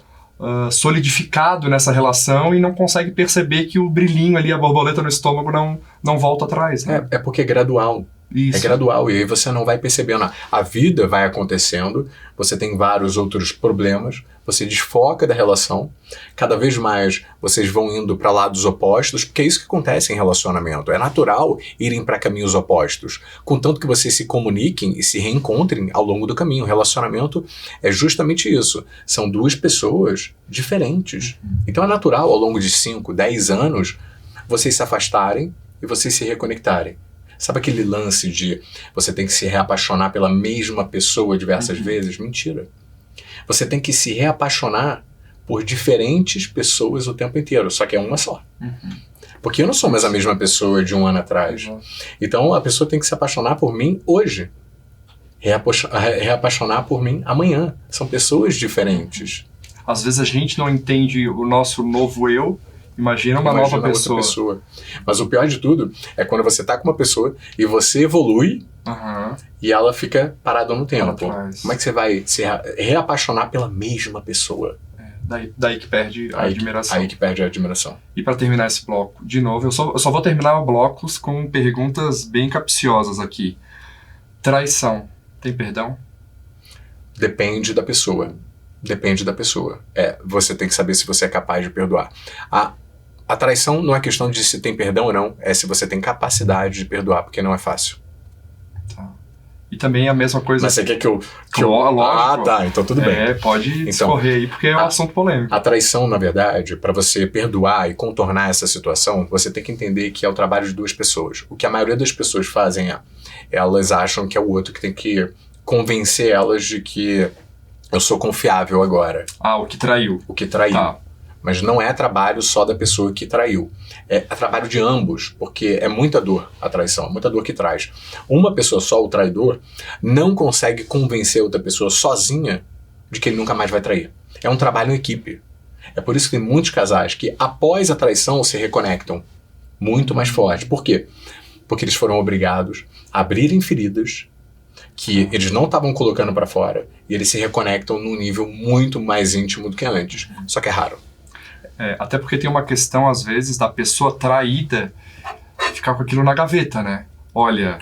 solidificado nessa relação e não consegue perceber que o brilhinho ali, a borboleta no estômago não volta atrás, né? É porque é gradual. Isso. É gradual, e aí você não vai percebendo. A vida vai acontecendo, você tem vários outros problemas, você desfoca da relação, cada vez mais vocês vão indo para lados opostos, porque é isso que acontece em relacionamento. É natural irem para caminhos opostos, contanto que vocês se comuniquem e se reencontrem ao longo do caminho. O relacionamento é justamente isso. São duas pessoas diferentes. Então é natural, ao longo de 5, 10 anos, vocês se afastarem e vocês se reconectarem. Sabe aquele lance de você tem que se reapaixonar pela mesma pessoa diversas vezes? Mentira. Você tem que se reapaixonar por diferentes pessoas o tempo inteiro, só que é uma só. Porque eu não sou mais a mesma pessoa de um ano atrás. Então a pessoa tem que se apaixonar por mim hoje. Reapaixonar por mim amanhã. São pessoas diferentes. Às vezes a gente não entende o nosso novo eu, imagina uma nova pessoa. Mas o pior de tudo é quando você tá com uma pessoa e você evolui e ela fica parada no tempo. Como é que você vai se reapaixonar pela mesma pessoa? Daí que perde a admiração. Aí que perde a admiração. E para terminar esse bloco, de novo, eu só vou terminar blocos com perguntas bem capciosas aqui. Traição, tem perdão? Depende da pessoa. Depende da pessoa. Você tem que saber se você é capaz de perdoar. A traição não é questão de se tem perdão ou não, é se você tem capacidade de perdoar, porque não é fácil. Tá. E também a mesma coisa... Mas você quer que eu... Lógico. Ah, tá, então tudo bem. Pode discorrer aí, porque é um assunto polêmico. A traição, na verdade, para você perdoar e contornar essa situação, você tem que entender que é o trabalho de duas pessoas. O que a maioria das pessoas fazem elas acham que é o outro que tem que convencer elas de que eu sou confiável agora. O que traiu. O que traiu. Tá. Mas não é trabalho só da pessoa que traiu. É trabalho de ambos, porque é muita dor a traição, é muita dor que traz. Uma pessoa só, o traidor, não consegue convencer outra pessoa sozinha de que ele nunca mais vai trair. É um trabalho em equipe. É por isso que tem muitos casais que, após a traição, se reconectam muito mais forte. Por quê? Porque eles foram obrigados a abrirem feridas que eles não estavam colocando para fora e eles se reconectam num nível muito mais íntimo do que antes. Só que é raro. Até porque tem uma questão, às vezes, da pessoa traída ficar com aquilo na gaveta, né? Olha,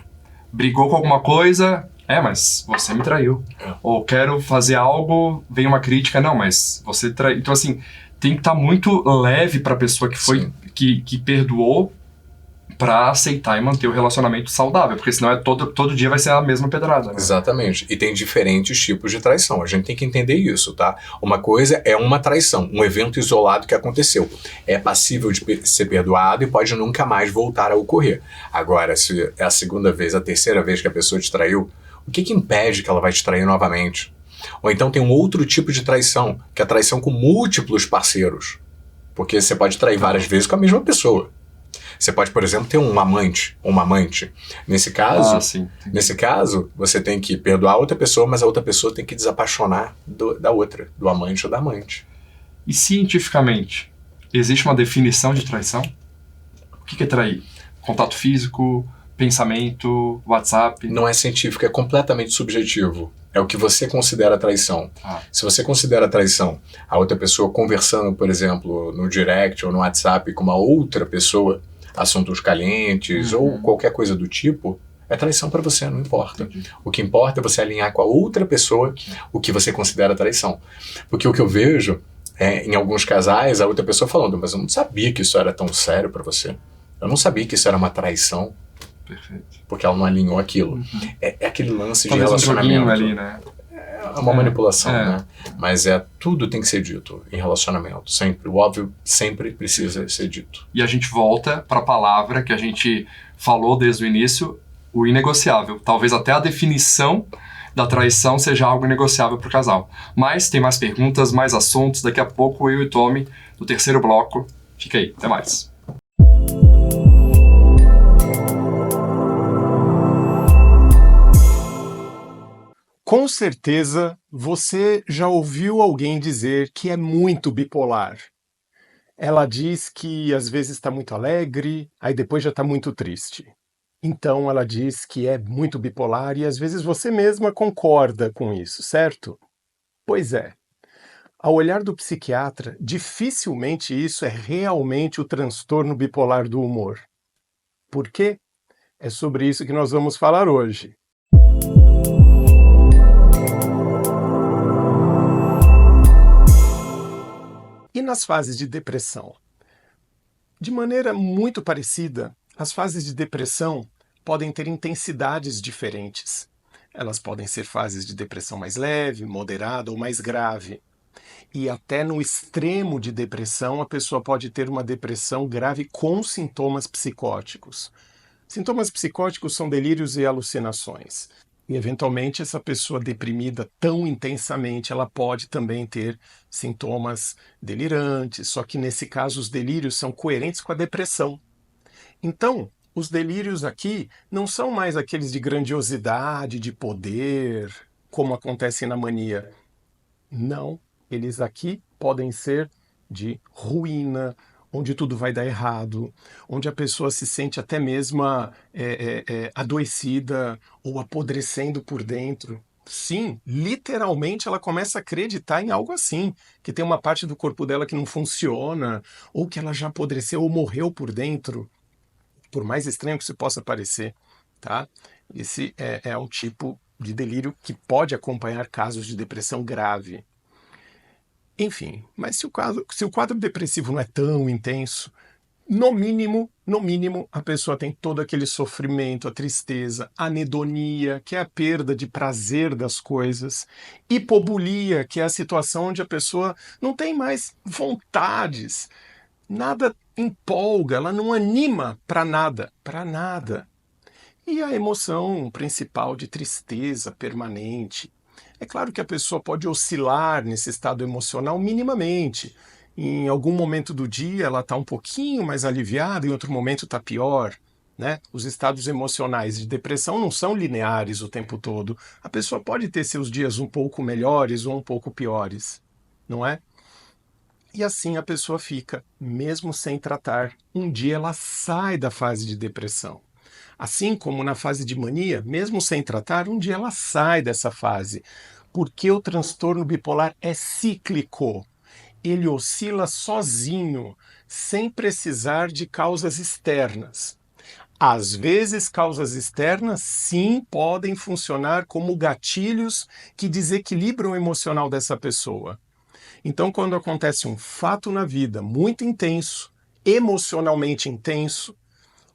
brigou com alguma coisa, mas você me traiu. Ou quero fazer algo, vem uma crítica, não, mas você traiu. Então, assim, tem que estar muito leve pra pessoa que foi, que perdoou, pra aceitar e manter o relacionamento saudável, porque senão todo dia vai ser a mesma pedrada, né? Exatamente. E tem diferentes tipos de traição. A gente tem que entender isso, tá? Uma coisa é uma traição, um evento isolado que aconteceu. É passível de ser perdoado e pode nunca mais voltar a ocorrer. Agora, se é a segunda vez, a terceira vez que a pessoa te traiu, o que impede que ela vai te trair novamente? Ou então tem um outro tipo de traição, que é a traição com múltiplos parceiros. Porque você pode trair várias vezes com a mesma pessoa. Você pode, por exemplo, ter um amante ou uma amante. Nesse caso, você tem que perdoar a outra pessoa, mas a outra pessoa tem que desapaixonar da outra, do amante ou da amante. E cientificamente, existe uma definição de traição? O que é trair? Contato físico, pensamento, WhatsApp? Não é científico, é completamente subjetivo. É o que você considera traição. Se você considera traição a outra pessoa conversando, por exemplo, no direct ou no WhatsApp com uma outra pessoa, assuntos calientes ou qualquer coisa do tipo, é traição para você, não importa. Entendi. O que importa é você alinhar com a outra pessoa o que você considera traição. Porque o que eu vejo em alguns casais, a outra pessoa falando, mas eu não sabia que isso era tão sério para você. Eu não sabia que isso era uma traição. Perfeito. Porque ela não alinhou aquilo. É aquele lance talvez de relacionamento. Um ali, né? É uma manipulação, né? Mas tudo tem que ser dito em relacionamento. Sempre. O óbvio sempre precisa ser dito. E a gente volta para a palavra que a gente falou desde o início, o inegociável. Talvez até a definição da traição seja algo inegociável para o casal. Mas tem mais perguntas, mais assuntos. Daqui a pouco eu e o Tommy, no terceiro bloco. Fica aí. Até mais. Com certeza, você já ouviu alguém dizer que é muito bipolar. Ela diz que às vezes está muito alegre, aí depois já está muito triste. Então ela diz que é muito bipolar e às vezes você mesma concorda com isso, certo? Pois é. Ao olhar do psiquiatra, dificilmente isso é realmente o transtorno bipolar do humor. Por quê? É sobre isso que nós vamos falar hoje. E nas fases de depressão? De maneira muito parecida, as fases de depressão podem ter intensidades diferentes. Elas podem ser fases de depressão mais leve, moderada ou mais grave. E até no extremo de depressão, a pessoa pode ter uma depressão grave com sintomas psicóticos. Sintomas psicóticos são delírios e alucinações. E, eventualmente, essa pessoa deprimida tão intensamente, ela pode também ter sintomas delirantes, só que, nesse caso, os delírios são coerentes com a depressão. Então, os delírios aqui não são mais aqueles de grandiosidade, de poder, como acontece na mania. Não, eles aqui podem ser de ruína, onde tudo vai dar errado, onde a pessoa se sente até mesmo adoecida ou apodrecendo por dentro. Sim, literalmente ela começa a acreditar em algo assim, que tem uma parte do corpo dela que não funciona, ou que ela já apodreceu ou morreu por dentro, por mais estranho que isso possa parecer, tá? Esse é um tipo de delírio que pode acompanhar casos de depressão grave. Enfim, mas se o quadro depressivo não é tão intenso, no mínimo, a pessoa tem todo aquele sofrimento, a tristeza, a anedonia, que é a perda de prazer das coisas, hipobulia, que é a situação onde a pessoa não tem mais vontades, nada empolga, ela não anima para nada, para nada. E a emoção principal de tristeza permanente. É claro que a pessoa pode oscilar nesse estado emocional minimamente. Em algum momento do dia ela está um pouquinho mais aliviada, em outro momento está pior. Né? Os estados emocionais de depressão não são lineares o tempo todo. A pessoa pode ter seus dias um pouco melhores ou um pouco piores, não é? E assim a pessoa fica, mesmo sem tratar. Um dia ela sai da fase de depressão. Assim como na fase de mania, mesmo sem tratar, um dia ela sai dessa fase. Porque o transtorno bipolar é cíclico. Ele oscila sozinho, sem precisar de causas externas. Às vezes, causas externas, sim, podem funcionar como gatilhos que desequilibram o emocional dessa pessoa. Então, quando acontece um fato na vida muito intenso, emocionalmente intenso,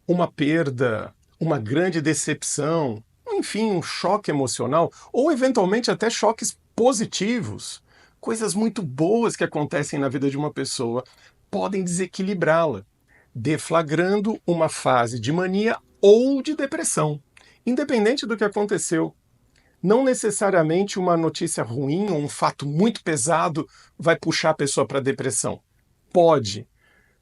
uma perda, uma grande decepção, enfim, um choque emocional, ou eventualmente até choques positivos, coisas muito boas que acontecem na vida de uma pessoa, podem desequilibrá-la, deflagrando uma fase de mania ou de depressão, independente do que aconteceu. Não necessariamente uma notícia ruim ou um fato muito pesado vai puxar a pessoa para a depressão. Pode,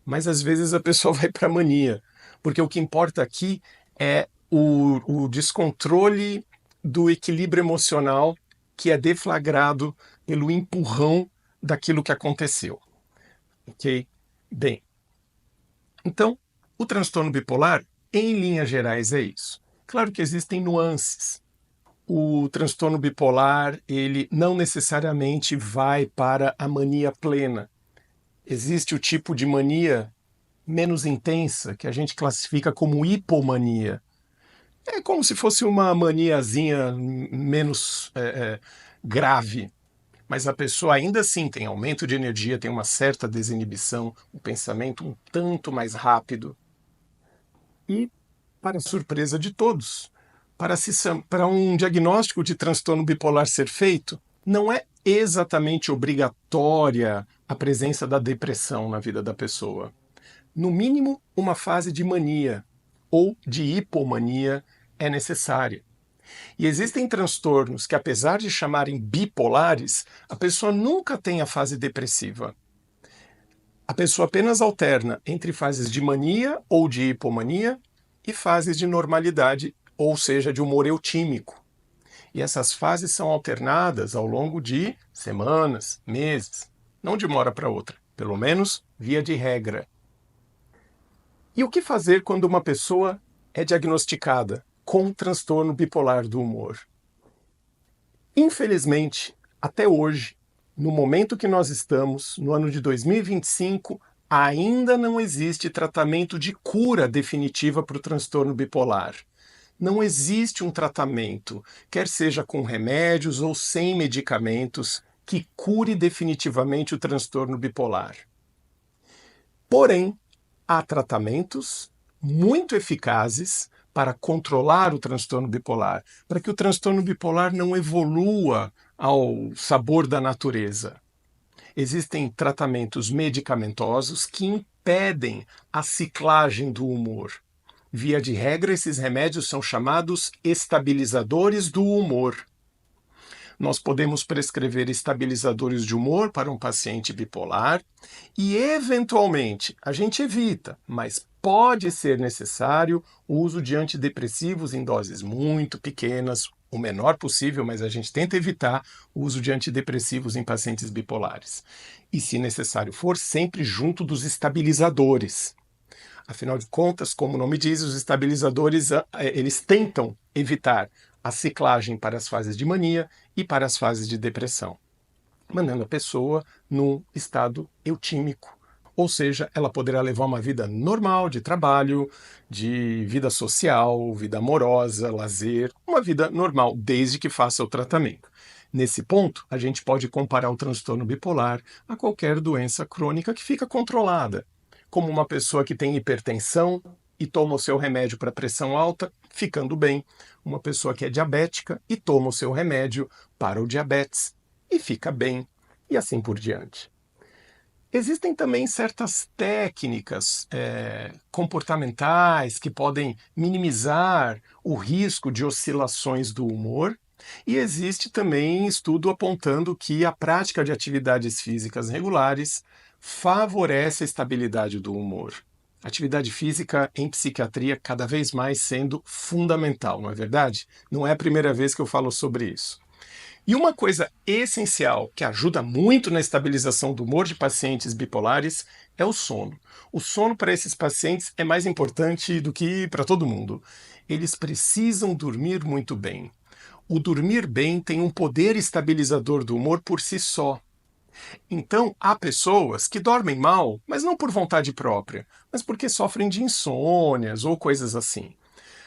mas às vezes a pessoa vai para a mania, porque o que importa aqui é o descontrole do equilíbrio emocional que é deflagrado pelo empurrão daquilo que aconteceu. Ok? Bem, então, o transtorno bipolar, em linhas gerais, é isso. Claro que existem nuances. O transtorno bipolar, ele não necessariamente vai para a mania plena. Existe o tipo de mania menos intensa, que a gente classifica como hipomania. É como se fosse uma maniazinha menos grave, mas a pessoa ainda assim tem aumento de energia, tem uma certa desinibição, um pensamento um tanto mais rápido. E, para surpresa de todos, para um diagnóstico de transtorno bipolar ser feito, não é exatamente obrigatória a presença da depressão na vida da pessoa. No mínimo, uma fase de mania ou de hipomania é necessária. E existem transtornos que, apesar de chamarem bipolares, a pessoa nunca tem a fase depressiva. A pessoa apenas alterna entre fases de mania ou de hipomania e fases de normalidade, ou seja, de humor eutímico. E essas fases são alternadas ao longo de semanas, meses, não de uma hora para outra, pelo menos via de regra. E o que fazer quando uma pessoa é diagnosticada com transtorno bipolar do humor? Infelizmente, até hoje, no momento que nós estamos, no ano de 2025, ainda não existe tratamento de cura definitiva para o transtorno bipolar. Não existe um tratamento, quer seja com remédios ou sem medicamentos, que cure definitivamente o transtorno bipolar. Porém, há tratamentos muito eficazes para controlar o transtorno bipolar, para que o transtorno bipolar não evolua ao sabor da natureza. Existem tratamentos medicamentosos que impedem a ciclagem do humor. Via de regra, esses remédios são chamados estabilizadores do humor. Nós podemos prescrever estabilizadores de humor para um paciente bipolar e, eventualmente, a gente evita, mas pode ser necessário o uso de antidepressivos em doses muito pequenas, o menor possível, mas a gente tenta evitar o uso de antidepressivos em pacientes bipolares. E, se necessário for, sempre junto dos estabilizadores. Afinal de contas, como o nome diz, os estabilizadores eles tentam evitar a ciclagem para as fases de mania e para as fases de depressão, mandando a pessoa num estado eutímico, ou seja, ela poderá levar uma vida normal de trabalho, de vida social, vida amorosa, lazer, uma vida normal, desde que faça o tratamento. Nesse ponto, a gente pode comparar o transtorno bipolar a qualquer doença crônica que fica controlada, como uma pessoa que tem hipertensão e toma o seu remédio para pressão alta, ficando bem, uma pessoa que é diabética e toma o seu remédio para o diabetes e fica bem, e assim por diante. Existem também certas técnicas comportamentais que podem minimizar o risco de oscilações do humor, e existe também estudo apontando que a prática de atividades físicas regulares favorece a estabilidade do humor. Atividade física em psiquiatria cada vez mais sendo fundamental, não é verdade? Não é a primeira vez que eu falo sobre isso. E uma coisa essencial que ajuda muito na estabilização do humor de pacientes bipolares é o sono. O sono para esses pacientes é mais importante do que para todo mundo. Eles precisam dormir muito bem. O dormir bem tem um poder estabilizador do humor por si só. Então, há pessoas que dormem mal, mas não por vontade própria, mas porque sofrem de insônias ou coisas assim.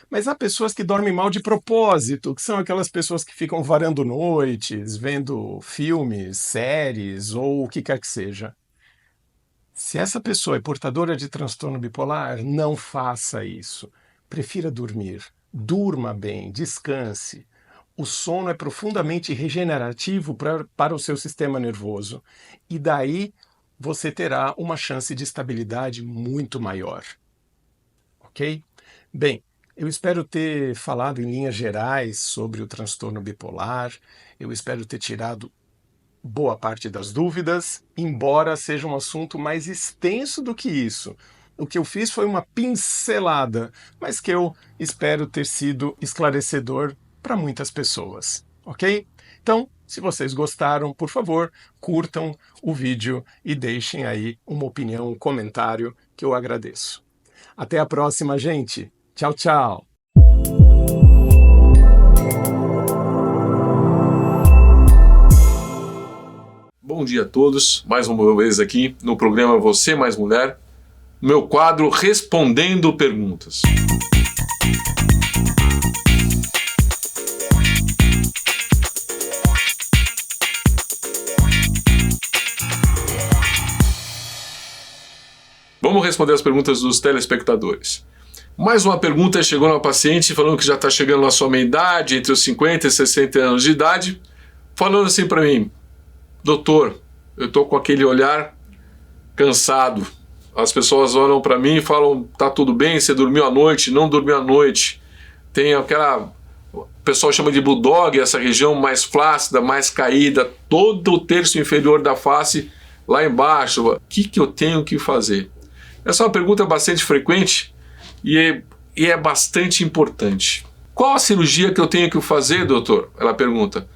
Mas há pessoas que dormem mal de propósito, que são aquelas pessoas que ficam varando noites, vendo filmes, séries ou o que quer que seja. Se essa pessoa é portadora de transtorno bipolar, não faça isso. Prefira dormir. Durma bem, descanse. O sono é profundamente regenerativo para o seu sistema nervoso. E daí você terá uma chance de estabilidade muito maior. Ok? Bem, eu espero ter falado em linhas gerais sobre o transtorno bipolar. Eu espero ter tirado boa parte das dúvidas, embora seja um assunto mais extenso do que isso. O que eu fiz foi uma pincelada, mas que eu espero ter sido esclarecedor para muitas pessoas, ok? Então, se vocês gostaram, por favor, curtam o vídeo e deixem aí uma opinião, um comentário, que eu agradeço. Até a próxima, gente! Tchau, tchau! Bom dia a todos, mais uma vez aqui no programa Você Mais Mulher, meu quadro Respondendo Perguntas. Vamos responder as perguntas dos telespectadores. Mais uma pergunta chegou na paciente falando que já está chegando na sua meia-idade, entre os 50 e 60 anos de idade, falando assim para mim: doutor, eu estou com aquele olhar cansado. As pessoas olham para mim e falam: tá tudo bem, você dormiu à noite, não dormiu à noite. Tem aquela... O pessoal chama de bulldog, essa região mais flácida, mais caída, todo o terço inferior da face lá embaixo. O que eu tenho que fazer? Essa é uma pergunta bastante frequente e é bastante importante. Qual a cirurgia que eu tenho que fazer, doutor? Ela pergunta.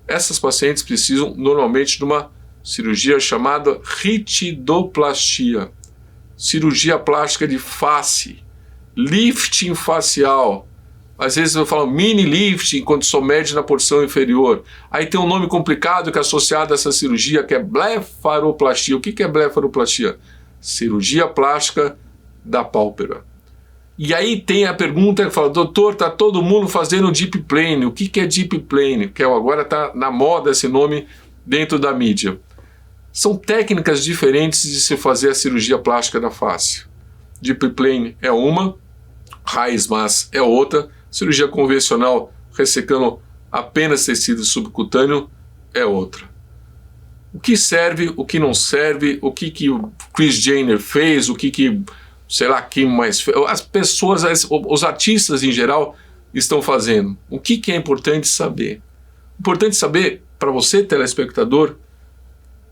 Essas pacientes precisam normalmente de uma cirurgia chamada ritidoplastia, cirurgia plástica de face, lifting facial. Às vezes eu falo mini lifting quando sou médio na porção inferior. Aí tem um nome complicado que é associado a essa cirurgia, que é blefaroplastia. O que é blefaroplastia? Cirurgia plástica da pálpebra. E aí tem a pergunta que fala: doutor, tá todo mundo fazendo deep plane. O que é deep plane? Que agora está na moda esse nome dentro da mídia. São técnicas diferentes de se fazer a cirurgia plástica da face. Deep plane é uma, raiz mass é outra, cirurgia convencional ressecando apenas tecido subcutâneo é outra. O que serve, o que não serve, o que o Kris Jenner fez, o que sei lá quem mais, as pessoas, os artistas em geral estão fazendo. O que é importante saber? Importante saber, para você, telespectador,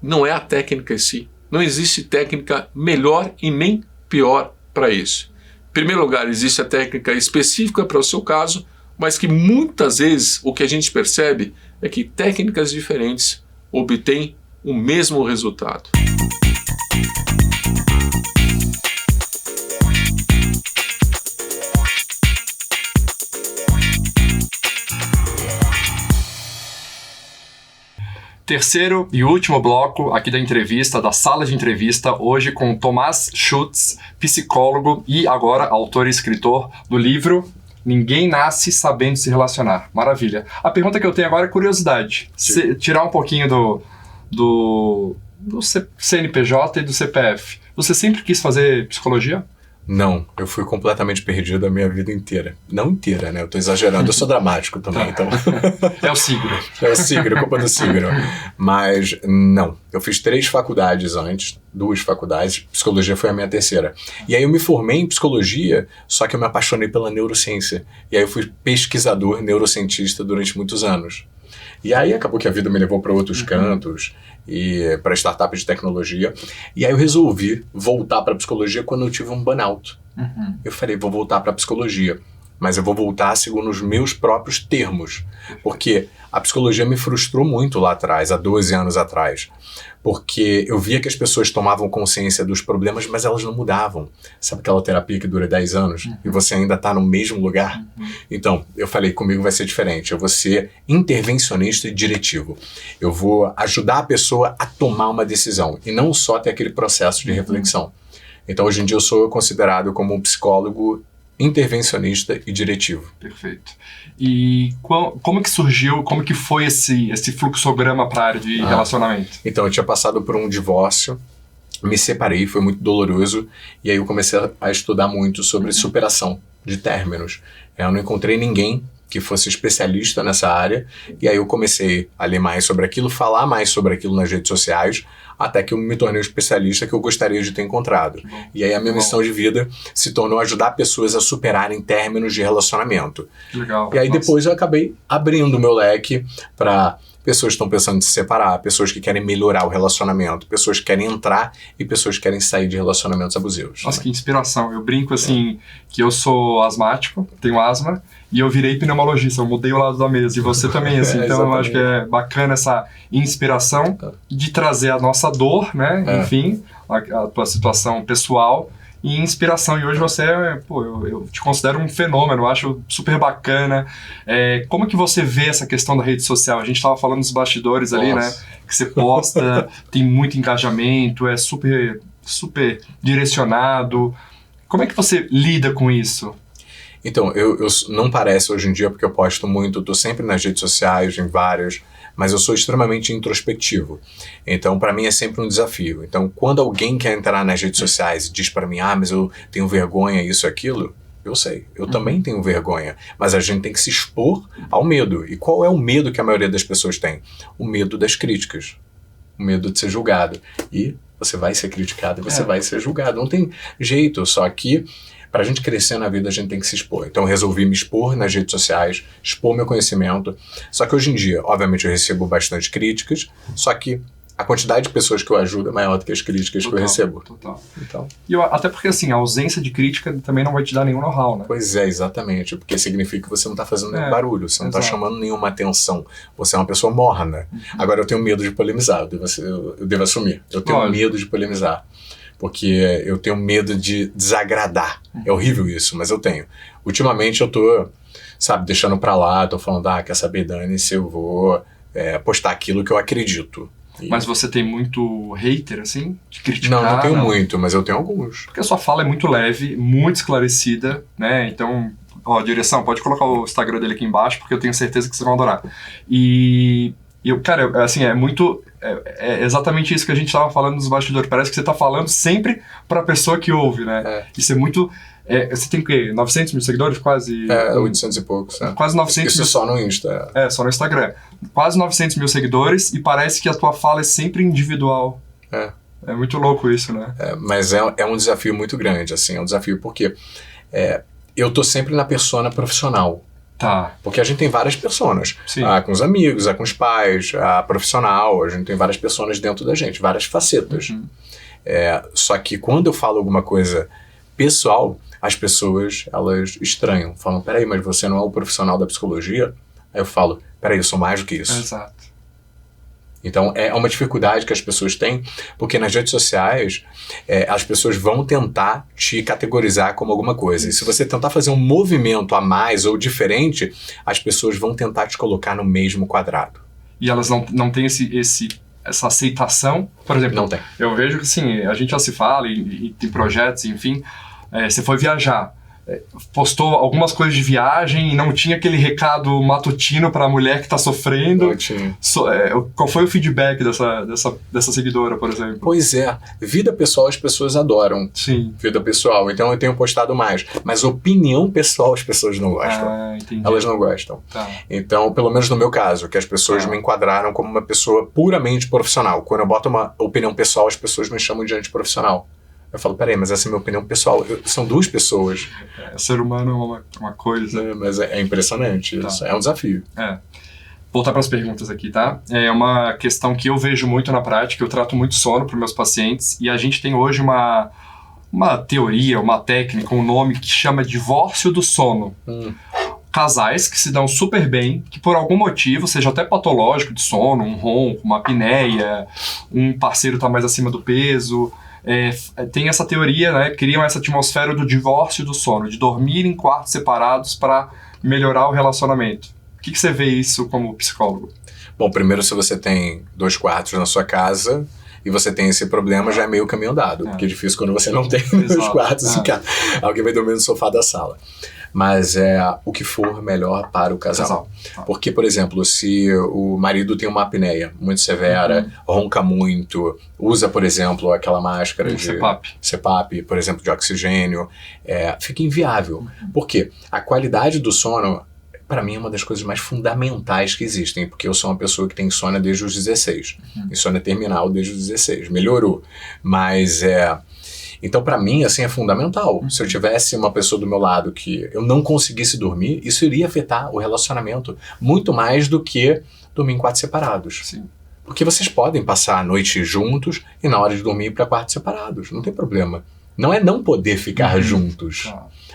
não é a técnica em si. Não existe técnica melhor e nem pior para isso. Em primeiro lugar, existe a técnica específica para o seu caso, mas que muitas vezes o que a gente percebe é que técnicas diferentes obtêm o mesmo resultado. Terceiro e último bloco aqui da entrevista, da sala de entrevista, hoje com Tomás Schutz, psicólogo e agora autor e escritor do livro Ninguém Nasce Sabendo Se Relacionar. Maravilha. A pergunta que eu tenho agora é curiosidade. Tirar um pouquinho do CNPJ e do CPF. Você sempre quis fazer psicologia? Não, eu fui completamente perdido a minha vida inteira. Não inteira, né? Eu tô exagerando, eu sou dramático também, então... É o signo. É o signo, culpa do signo. Mas não, eu fiz 3 faculdades antes, 2 faculdades, psicologia foi a minha terceira. E aí eu me formei em psicologia, só que eu me apaixonei pela neurociência. E aí eu fui pesquisador neurocientista durante muitos anos. E aí acabou que a vida me levou para outros cantos, e para startup de tecnologia. E aí eu resolvi voltar para psicologia quando eu tive um burnout. Eu falei, vou voltar para psicologia, mas eu vou voltar segundo os meus próprios termos. Porque a psicologia me frustrou muito lá atrás, há 12 anos atrás. Porque eu via que as pessoas tomavam consciência dos problemas, mas elas não mudavam. Sabe aquela terapia que dura 10 anos e você ainda está no mesmo lugar? Então, eu falei, comigo vai ser diferente. Eu vou ser intervencionista e diretivo. Eu vou ajudar a pessoa a tomar uma decisão e não só ter aquele processo de reflexão. Então, hoje em dia, eu sou considerado como um psicólogo intervencionista e diretivo. Perfeito. E como que surgiu, como que foi esse fluxograma para a área de relacionamento? Então, eu tinha passado por um divórcio, me separei, foi muito doloroso, e aí eu comecei a estudar muito sobre superação de términos. Eu não encontrei ninguém que fosse especialista nessa área, e aí eu comecei a ler mais sobre aquilo, falar mais sobre aquilo nas redes sociais, até que eu me tornei o especialista que eu gostaria de ter encontrado. E aí a minha missão de vida se tornou ajudar pessoas a superarem términos de relacionamento. Legal. E aí depois eu acabei abrindo o meu leque para pessoas que estão pensando em se separar, pessoas que querem melhorar o relacionamento, pessoas que querem entrar e pessoas que querem sair de relacionamentos abusivos. Nossa, que inspiração. Eu brinco assim, que eu sou asmático, tenho asma, e eu virei pneumologista, eu mudei o lado da mesa, e você também, assim, então eu acho que é bacana essa inspiração de trazer a nossa dor, né, enfim, a tua situação pessoal e inspiração, e hoje você eu te considero um fenômeno, eu acho super bacana. Como que você vê essa questão da rede social? A gente estava falando dos bastidores ali, né, que você posta, tem muito engajamento, é super direcionado. Como é que você lida com isso? Então, eu não parece hoje em dia, porque eu posto muito, tô sempre nas redes sociais, em várias, mas eu sou extremamente introspectivo. Então, para mim é sempre um desafio. Então, quando alguém quer entrar nas redes sociais e diz para mim, mas eu tenho vergonha, isso, aquilo, eu sei, eu também tenho vergonha, mas a gente tem que se expor ao medo. E qual é o medo que a maioria das pessoas tem? O medo das críticas, o medo de ser julgado. E você vai ser criticado, você vai ser julgado, não tem jeito, só que para a gente crescer na vida, a gente tem que se expor. Então, eu resolvi me expor nas redes sociais, expor meu conhecimento. Só que hoje em dia, obviamente, eu recebo bastante críticas, só que a quantidade de pessoas que eu ajudo é maior do que as críticas que eu recebo. Total. Então, Até porque, assim, a ausência de crítica também não vai te dar nenhum know-how, né? Pois é, exatamente. Porque significa que você não está fazendo nenhum barulho, você não está chamando nenhuma atenção. Você é uma pessoa morna. Agora, eu tenho medo de polemizar, eu devo assumir. Eu tenho medo de polemizar. Porque eu tenho medo de desagradar. É horrível isso, mas eu tenho. Ultimamente eu tô, deixando pra lá, tô falando, quer saber, dane-se, eu vou postar aquilo que eu acredito. Mas você tem muito hater, assim, de criticar? Não tenho muito, mas eu tenho alguns. Porque a sua fala é muito leve, muito esclarecida, né? Então, direção, pode colocar o Instagram dele aqui embaixo, porque eu tenho certeza que vocês vão adorar. E eu, cara, assim, é muito... É exatamente isso que a gente estava falando nos bastidores. Parece que você está falando sempre para a pessoa que ouve, né? Isso é muito... você tem o quê? 900 mil seguidores? Quase... 800 e poucos. Quase 900 Isso mil... só no Insta. Só no Instagram. Quase 900 mil seguidores e parece que a tua fala é sempre individual. É muito louco isso, né? Mas é um desafio muito grande, assim, é um desafio porque eu tô sempre na persona profissional. Tá. Porque a gente tem várias personas. Sim. Com os amigos, com os pais, profissional, a gente tem várias personas dentro da gente, várias facetas. Só que quando eu falo alguma coisa pessoal, as pessoas, elas estranham. Falam, peraí, mas você não é o profissional da psicologia? Aí eu falo, peraí, eu sou mais do que isso. Exato. Então, é uma dificuldade que as pessoas têm, porque nas redes sociais, as pessoas vão tentar te categorizar como alguma coisa. E se você tentar fazer um movimento a mais ou diferente, as pessoas vão tentar te colocar no mesmo quadrado. E elas não têm essa aceitação? Por exemplo, Não tem. Eu vejo que, assim, a gente já se fala e tem projetos, enfim. Você foi viajar. Postou algumas coisas de viagem e não tinha aquele recado matutino para a mulher que está sofrendo. Não tinha. Qual foi o feedback dessa seguidora, por exemplo? Pois é. Vida pessoal as pessoas adoram. Sim. Vida pessoal. Então eu tenho postado mais. Mas opinião pessoal as pessoas não gostam. Entendi. Elas não gostam. Tá. Então, pelo menos no meu caso, que as pessoas me enquadraram como uma pessoa puramente profissional. Quando eu boto uma opinião pessoal, as pessoas me chamam de antiprofissional. Eu falo, peraí, mas essa é a minha opinião pessoal. São duas pessoas. Ser humano é uma coisa. Mas é impressionante. Isso é um desafio. Voltar para as perguntas aqui, tá? É uma questão que eu vejo muito na prática, eu trato muito sono para meus pacientes, e a gente tem hoje uma teoria, uma técnica, um nome que chama divórcio do sono. Casais que se dão super bem, que por algum motivo, seja até patológico de sono, um ronco, uma apneia, um parceiro está mais acima do peso... tem essa teoria, né? Criam essa atmosfera do divórcio do sono, de dormir em quartos separados para melhorar o relacionamento. O que você vê isso como psicólogo? Bom, primeiro, se você tem 2 quartos na sua casa e você tem esse problema, já é meio caminho andado, porque é difícil quando você não tem 2 quartos em casa. Alguém vai dormir no sofá da sala. Mas o que for melhor para o casal. Porque, por exemplo, se o marido tem uma apneia muito severa, ronca muito, usa, por exemplo, aquela máscara de CPAP, por exemplo, de oxigênio, fica inviável. Por quê? A qualidade do sono, para mim, é uma das coisas mais fundamentais que existem, porque eu sou uma pessoa que tem insônia desde os 16. Insônia terminal desde os 16. Melhorou. Mas então, para mim, assim, é fundamental. Se eu tivesse uma pessoa do meu lado que eu não conseguisse dormir, isso iria afetar o relacionamento muito mais do que dormir em quartos separados. Sim. Porque vocês podem passar a noite juntos e na hora de dormir ir para quartos separados. Não tem problema. Não é não poder ficar juntos,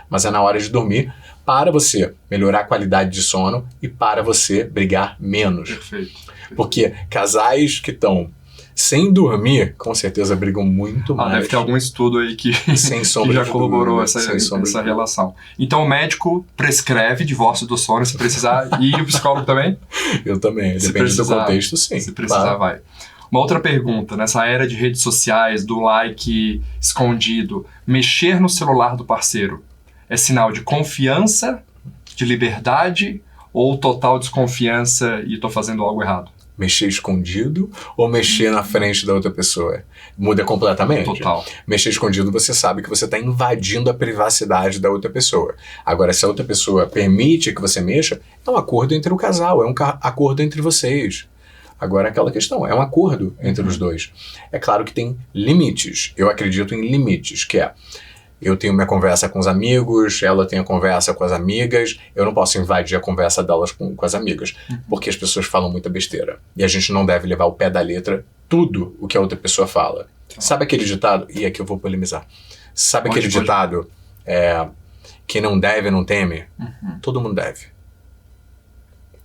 mas é na hora de dormir para você melhorar a qualidade de sono e para você brigar menos. Perfeito. Porque casais que estão sem dormir, com certeza brigam muito mais. Deve ter algum estudo aí que, sem sombra que já de corroborou dúvida, essa relação. Então o médico prescreve divórcio do sono se precisar, e o psicólogo também? Eu também, depende do contexto, sim. Se precisar, vai. Uma outra pergunta, nessa era de redes sociais, do like escondido, mexer no celular do parceiro é sinal de confiança, de liberdade, ou total desconfiança e tô fazendo algo errado? Mexer escondido ou mexer na frente da outra pessoa? Muda completamente. Total. Mexer escondido, você sabe que você está invadindo a privacidade da outra pessoa. Agora, se a outra pessoa permite que você mexa, é um acordo entre o casal, é um acordo entre vocês. Agora, aquela questão, é um acordo entre os dois. É claro que tem limites. Eu acredito em limites, que eu tenho minha conversa com os amigos, ela tem a conversa com as amigas, eu não posso invadir a conversa delas com as amigas, porque as pessoas falam muita besteira. E a gente não deve levar ao pé da letra tudo o que a outra pessoa fala. Sabe aquele ditado? E aqui eu vou polemizar. Sabe aquele ditado? Quem não deve, não teme? Todo mundo deve.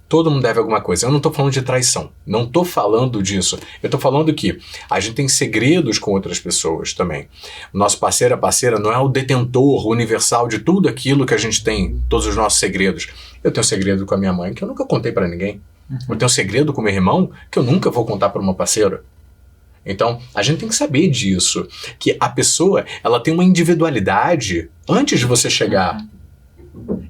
Todo mundo deve alguma coisa. Eu não estou falando de traição. Não estou falando disso. Eu estou falando que a gente tem segredos com outras pessoas também. O nosso parceiro, a parceira, não é o detentor universal de tudo aquilo que a gente tem, todos os nossos segredos. Eu tenho segredo com a minha mãe que eu nunca contei para ninguém. Eu tenho segredo com meu irmão que eu nunca vou contar para uma parceira. Então, a gente tem que saber disso. Que a pessoa, ela tem uma individualidade antes de você chegar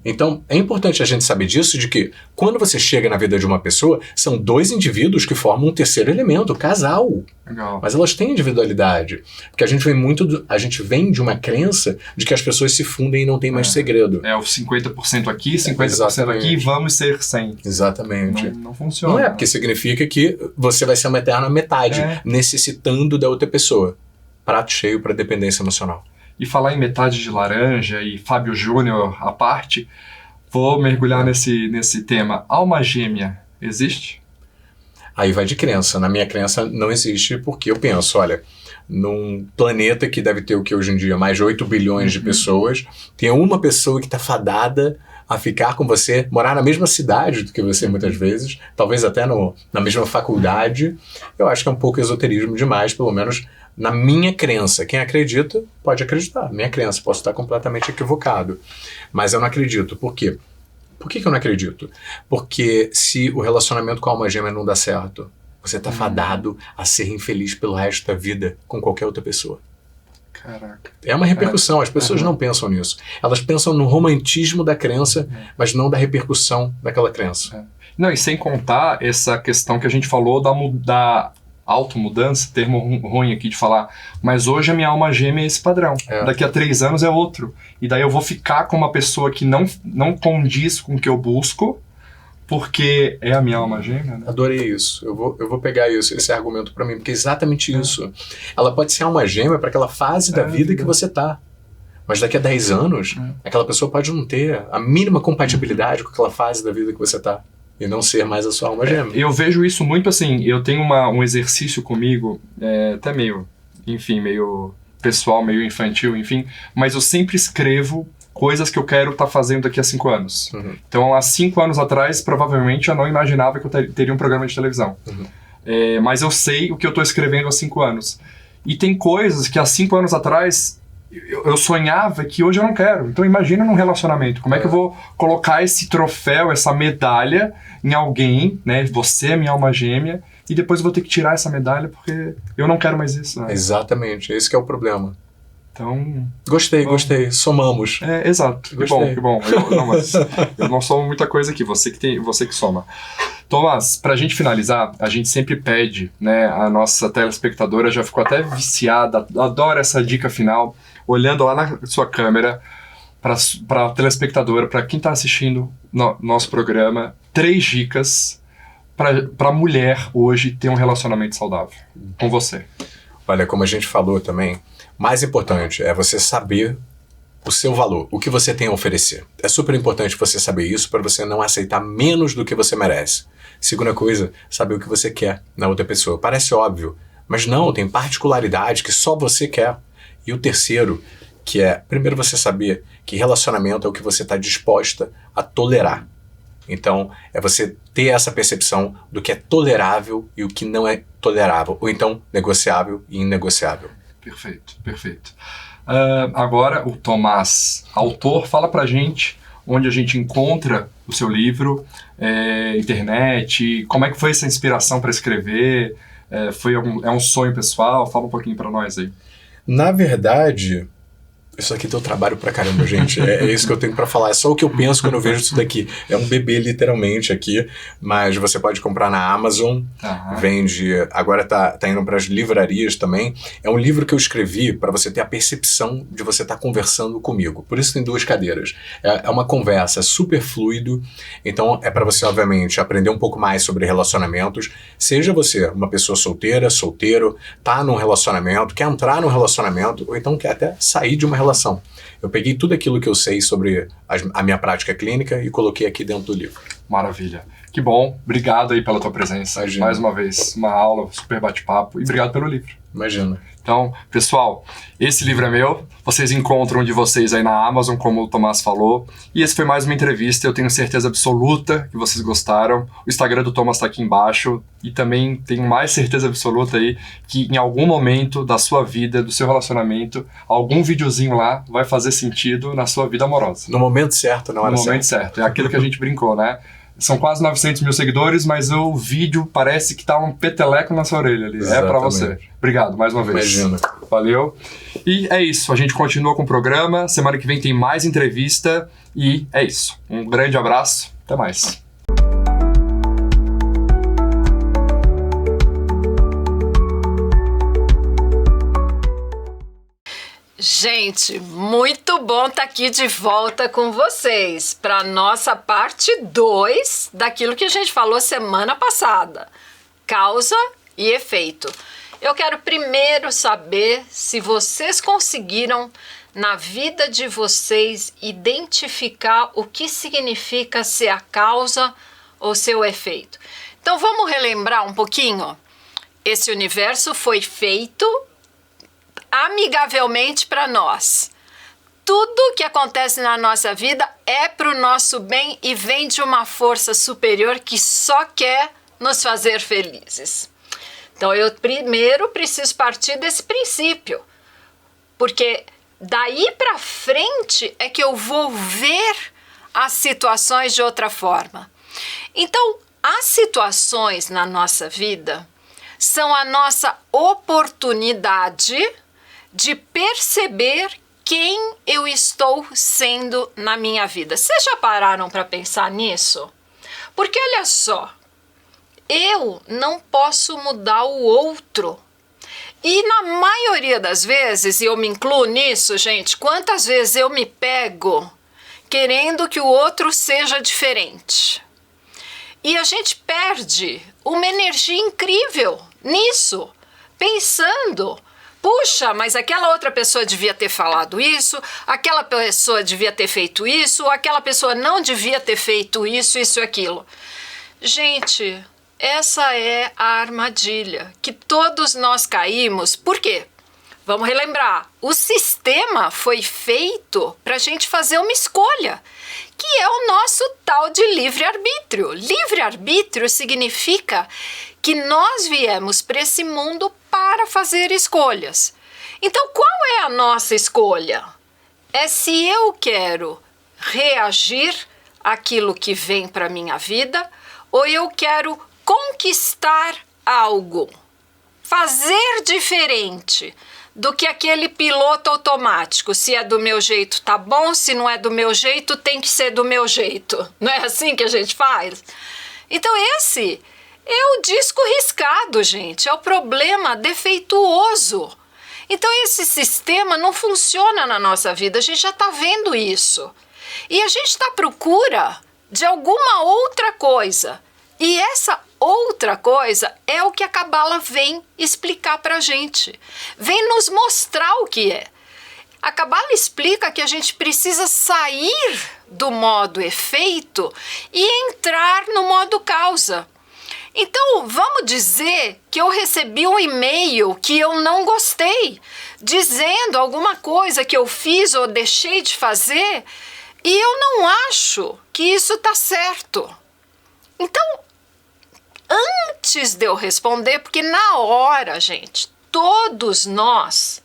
Então, é importante a gente saber disso, de que quando você chega na vida de uma pessoa, são dois indivíduos que formam um terceiro elemento, o casal. Legal. Mas elas têm individualidade. Porque a gente vem de uma crença de que as pessoas se fundem e não tem mais segredo. É o 50% aqui, 50% Exatamente. aqui, vamos ser 100. Exatamente. Não funciona. Não é, porque significa que você vai ser uma eterna metade, necessitando da outra pessoa. Prato cheio para dependência emocional. E falar em metade de laranja e Fábio Júnior à parte, vou mergulhar nesse tema. Alma gêmea existe? Aí vai de crença. Na minha crença não existe, porque eu penso, olha, num planeta que deve ter o que hoje em dia, mais de 8 bilhões de pessoas, tem uma pessoa que está fadada a ficar com você, morar na mesma cidade do que você muitas vezes, talvez até na mesma faculdade. Eu acho que é um pouco esoterismo demais, pelo menos na minha crença. Quem acredita, pode acreditar. Minha crença, posso estar completamente equivocado. Mas eu não acredito. Por quê? Por que eu não acredito? Porque se o relacionamento com a alma gêmea não dá certo, você está fadado a ser infeliz pelo resto da vida com qualquer outra pessoa. Caraca. É uma repercussão, as pessoas não pensam nisso. Elas pensam no romantismo da crença, mas não da repercussão daquela crença. Não, e sem contar essa questão que a gente falou da automudança, termo ruim aqui de falar, mas hoje a minha alma gêmea é esse padrão. Daqui a 3 anos é outro. E daí eu vou ficar com uma pessoa que não condiz com o que eu busco, porque é a minha alma gêmea, né? Adorei isso. Eu vou pegar esse argumento pra mim, porque é exatamente isso. Ela pode ser alma gêmea para aquela fase da vida que você tá. Mas daqui a 10 anos, aquela pessoa pode não ter a mínima compatibilidade com aquela fase da vida que você tá. E não ser mais a sua alma gêmea. Eu vejo isso muito assim, eu tenho um exercício comigo, até meio pessoal, meio infantil, enfim, mas eu sempre escrevo coisas que eu quero estar fazendo daqui a 5 anos. Então, há 5 anos atrás, provavelmente eu não imaginava que eu teria um programa de televisão. Mas eu sei o que eu estou escrevendo há 5 anos. E tem coisas que há 5 anos atrás eu sonhava que hoje eu não quero. Então imagina num relacionamento, como é que eu vou colocar esse troféu, essa medalha em alguém, né? Você é minha alma gêmea, e depois eu vou ter que tirar essa medalha porque eu não quero mais isso, né? Exatamente, esse que é o problema. Então... Gostei. Somamos. Exato. Gostei. Que bom. Mas eu não somo muita coisa aqui, você que soma. Tomás, pra gente finalizar, a gente sempre pede, né, a nossa telespectadora já ficou até viciada, adora essa dica final, olhando lá na sua câmera, pra telespectadora, pra quem tá assistindo nosso programa, 3 dicas pra mulher hoje ter um relacionamento saudável com você. Olha, como a gente falou também, mais importante é você saber o seu valor, o que você tem a oferecer. É super importante você saber isso para você não aceitar menos do que você merece. Segunda coisa, saber o que você quer na outra pessoa. Parece óbvio, mas não, tem particularidade que só você quer. E o terceiro, que é, primeiro você saber que relacionamento é o que você está disposta a tolerar. Então, é você ter essa percepção do que é tolerável e o que não é tolerável, ou então negociável e inegociável. Perfeito. Agora, o Tomás, autor, fala pra gente onde a gente encontra o seu livro, internet, como é que foi essa inspiração para escrever, é um sonho pessoal? Fala um pouquinho pra nós aí. Na verdade, isso aqui deu trabalho pra caramba, gente. É isso que eu tenho pra falar. É só o que eu penso quando eu vejo isso daqui. É um bebê, literalmente, aqui. Mas você pode comprar na Amazon. Vende... Agora tá indo pras livrarias também. É um livro que eu escrevi pra você ter a percepção de você estar conversando comigo. Por isso tem 2 cadeiras. É uma conversa, é super fluido. Então é pra você, obviamente, aprender um pouco mais sobre relacionamentos. Seja você uma pessoa solteira, solteiro, tá num relacionamento, quer entrar num relacionamento, ou então quer até sair de uma relação. Eu peguei tudo aquilo que eu sei sobre a minha prática clínica e coloquei aqui dentro do livro. Maravilha. Que bom. Obrigado aí pela tua presença. Imagina. Mais uma vez, uma aula, super bate-papo. E obrigado pelo livro. Imagina. Então, pessoal, esse livro é meu. Vocês encontram de vocês aí na Amazon, como o Tomás falou. E esse foi mais uma entrevista. Eu tenho certeza absoluta que vocês gostaram. O Instagram do Tomás está aqui embaixo. E também tenho mais certeza absoluta aí que em algum momento da sua vida, do seu relacionamento, algum videozinho lá vai fazer sentido na sua vida amorosa. No momento certo, na hora certa. No momento certo. É aquilo que a gente brincou, né? São quase 900 mil seguidores, mas o vídeo parece que tá um peteleco na sua orelha ali. Exatamente. É pra você. Obrigado, mais uma vez. Imagina. Valeu. E é isso, a gente continua com o programa. Semana que vem tem mais entrevista. E é isso. Um grande abraço. Até mais. Gente, muito bom estar aqui de volta com vocês para nossa parte 2 daquilo que a gente falou semana passada. Causa e efeito. Eu quero primeiro saber se vocês conseguiram, na vida de vocês, identificar o que significa ser a causa ou ser o efeito. Então vamos relembrar um pouquinho? Esse universo foi feito amigavelmente para nós. Tudo que acontece na nossa vida é para o nosso bem e vem de uma força superior que só quer nos fazer felizes. Então eu primeiro preciso partir desse princípio, porque daí para frente é que eu vou ver as situações de outra forma. Então, as situações na nossa vida são a nossa oportunidade de perceber quem eu estou sendo na minha vida. Vocês já pararam para pensar nisso? Porque olha só, eu não posso mudar o outro. E na maioria das vezes, e eu me incluo nisso, gente, quantas vezes eu me pego querendo que o outro seja diferente? E a gente perde uma energia incrível nisso, pensando: puxa, mas aquela outra pessoa devia ter falado isso, aquela pessoa devia ter feito isso, aquela pessoa não devia ter feito isso, isso e aquilo. Gente, essa é a armadilha que todos nós caímos. Por quê? Vamos relembrar. O sistema foi feito para a gente fazer uma escolha, que é o nosso tal de livre-arbítrio. Livre-arbítrio significa que nós viemos para esse mundo para fazer escolhas. Então, qual é a nossa escolha? É se eu quero reagir àquilo que vem para a minha vida ou eu quero conquistar algo, fazer diferente do que aquele piloto automático. Se é do meu jeito, tá bom. Se não é do meu jeito, tem que ser do meu jeito. Não é assim que a gente faz? Então esse é o disco riscado, gente. É o problema defeituoso. Então esse sistema não funciona na nossa vida. A gente já está vendo isso. E a gente está à procura de alguma outra coisa. E essa outra coisa é o que a Cabala vem explicar para a gente. Vem nos mostrar o que é. A Cabala explica que a gente precisa sair do modo efeito e entrar no modo causa. Então, vamos dizer que eu recebi um e-mail que eu não gostei, dizendo alguma coisa que eu fiz ou deixei de fazer, e eu não acho que isso está certo. Então, antes de eu responder, porque na hora, gente, todos nós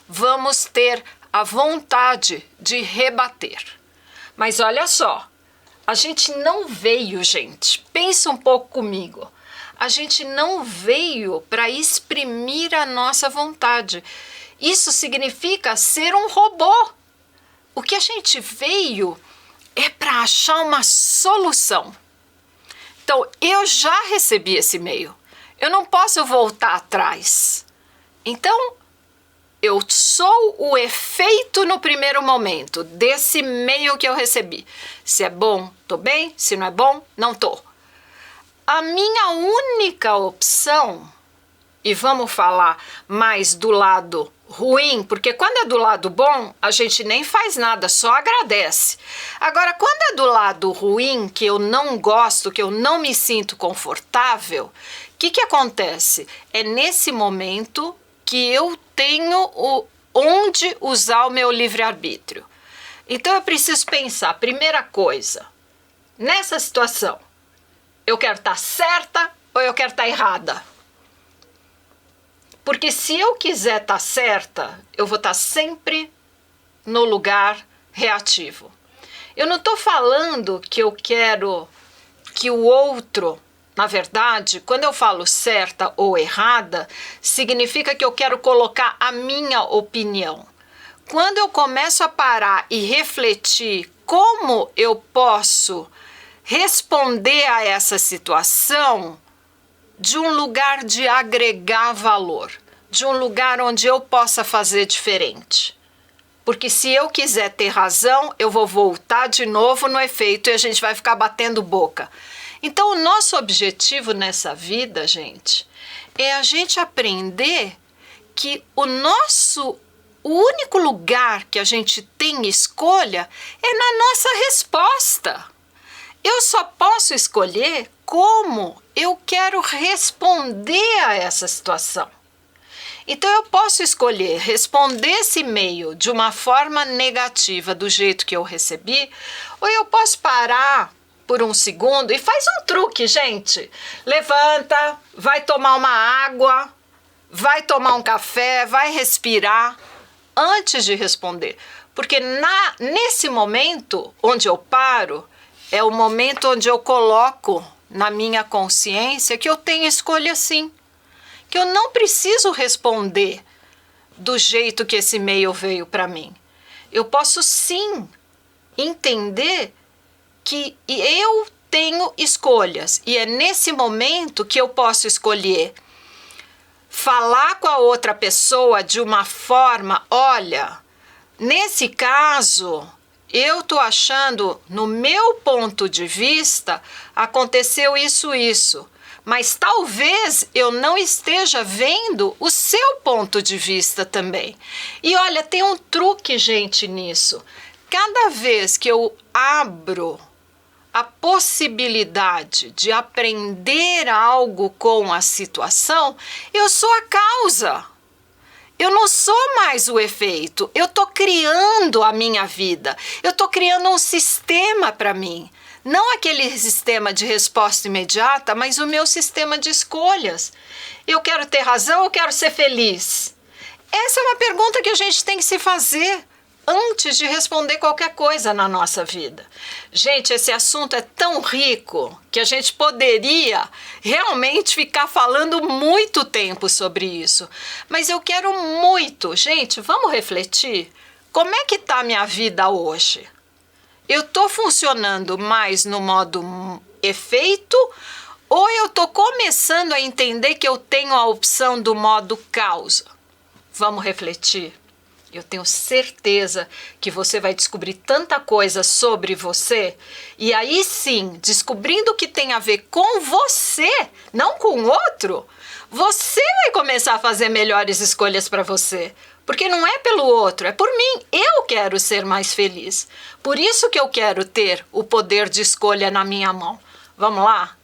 vamos ter a vontade de rebater. Mas olha só, a gente não veio, gente, pensa um pouco comigo, a gente não veio para exprimir a nossa vontade. Isso significa ser um robô. O que a gente veio é para achar uma solução. Então, eu já recebi esse e-mail. Eu não posso voltar atrás. Então, eu sou o efeito no primeiro momento desse e-mail que eu recebi. Se é bom, tô bem. Se não é bom, não tô. A minha única opção, e vamos falar mais do lado ruim, porque quando é do lado bom, a gente nem faz nada, só agradece. Agora, quando é do lado ruim, que eu não gosto, que eu não me sinto confortável, o que acontece? É nesse momento que eu tenho onde usar o meu livre-arbítrio. Então, eu preciso pensar, primeira coisa, nessa situação, eu quero estar certa ou eu quero estar errada? Porque se eu quiser estar certa, eu vou estar sempre no lugar reativo. Eu não estou falando que eu quero que o outro, Na verdade, quando eu falo certa ou errada, significa que eu quero colocar a minha opinião. Quando eu começo a parar e refletir como eu posso responder a essa situação de um lugar de agregar valor, de um lugar onde eu possa fazer diferente. Porque se eu quiser ter razão, eu vou voltar de novo no efeito e a gente vai ficar batendo boca. Então, o nosso objetivo nessa vida, gente, é a gente aprender que o único lugar que a gente tem escolha é na nossa resposta. Eu só posso escolher como eu quero responder a essa situação. Então, eu posso escolher responder esse e-mail de uma forma negativa, do jeito que eu recebi, ou eu posso parar por um segundo e faz um truque, gente. Levanta, vai tomar uma água, vai tomar um café, vai respirar antes de responder. Porque nesse momento onde eu paro, é o momento onde eu coloco na minha consciência que eu tenho escolha sim. Que eu não preciso responder do jeito que esse e-mail veio para mim. Eu posso sim entender que eu tenho escolhas e é nesse momento que eu posso escolher falar com a outra pessoa de uma forma, olha, nesse caso, eu tô achando, no meu ponto de vista, aconteceu isso. Mas talvez eu não esteja vendo o seu ponto de vista também. E olha, tem um truque, gente, nisso. Cada vez que eu abro a possibilidade de aprender algo com a situação, eu sou a causa. Eu não sou mais o efeito. Eu estou criando a minha vida. Eu estou criando um sistema para mim. Não aquele sistema de resposta imediata, mas o meu sistema de escolhas. Eu quero ter razão ou quero ser feliz? Essa é uma pergunta que a gente tem que se fazer antes de responder qualquer coisa na nossa vida. Gente, esse assunto é tão rico que a gente poderia realmente ficar falando muito tempo sobre isso. Mas eu quero muito. Gente, vamos refletir? Como é que está a minha vida hoje? Eu estou funcionando mais no modo efeito ou eu estou começando a entender que eu tenho a opção do modo causa? Vamos refletir? Eu tenho certeza que você vai descobrir tanta coisa sobre você e aí sim, descobrindo o que tem a ver com você, não com o outro, você vai começar a fazer melhores escolhas para você. Porque não é pelo outro, é por mim. Eu quero ser mais feliz. Por isso que eu quero ter o poder de escolha na minha mão. Vamos lá?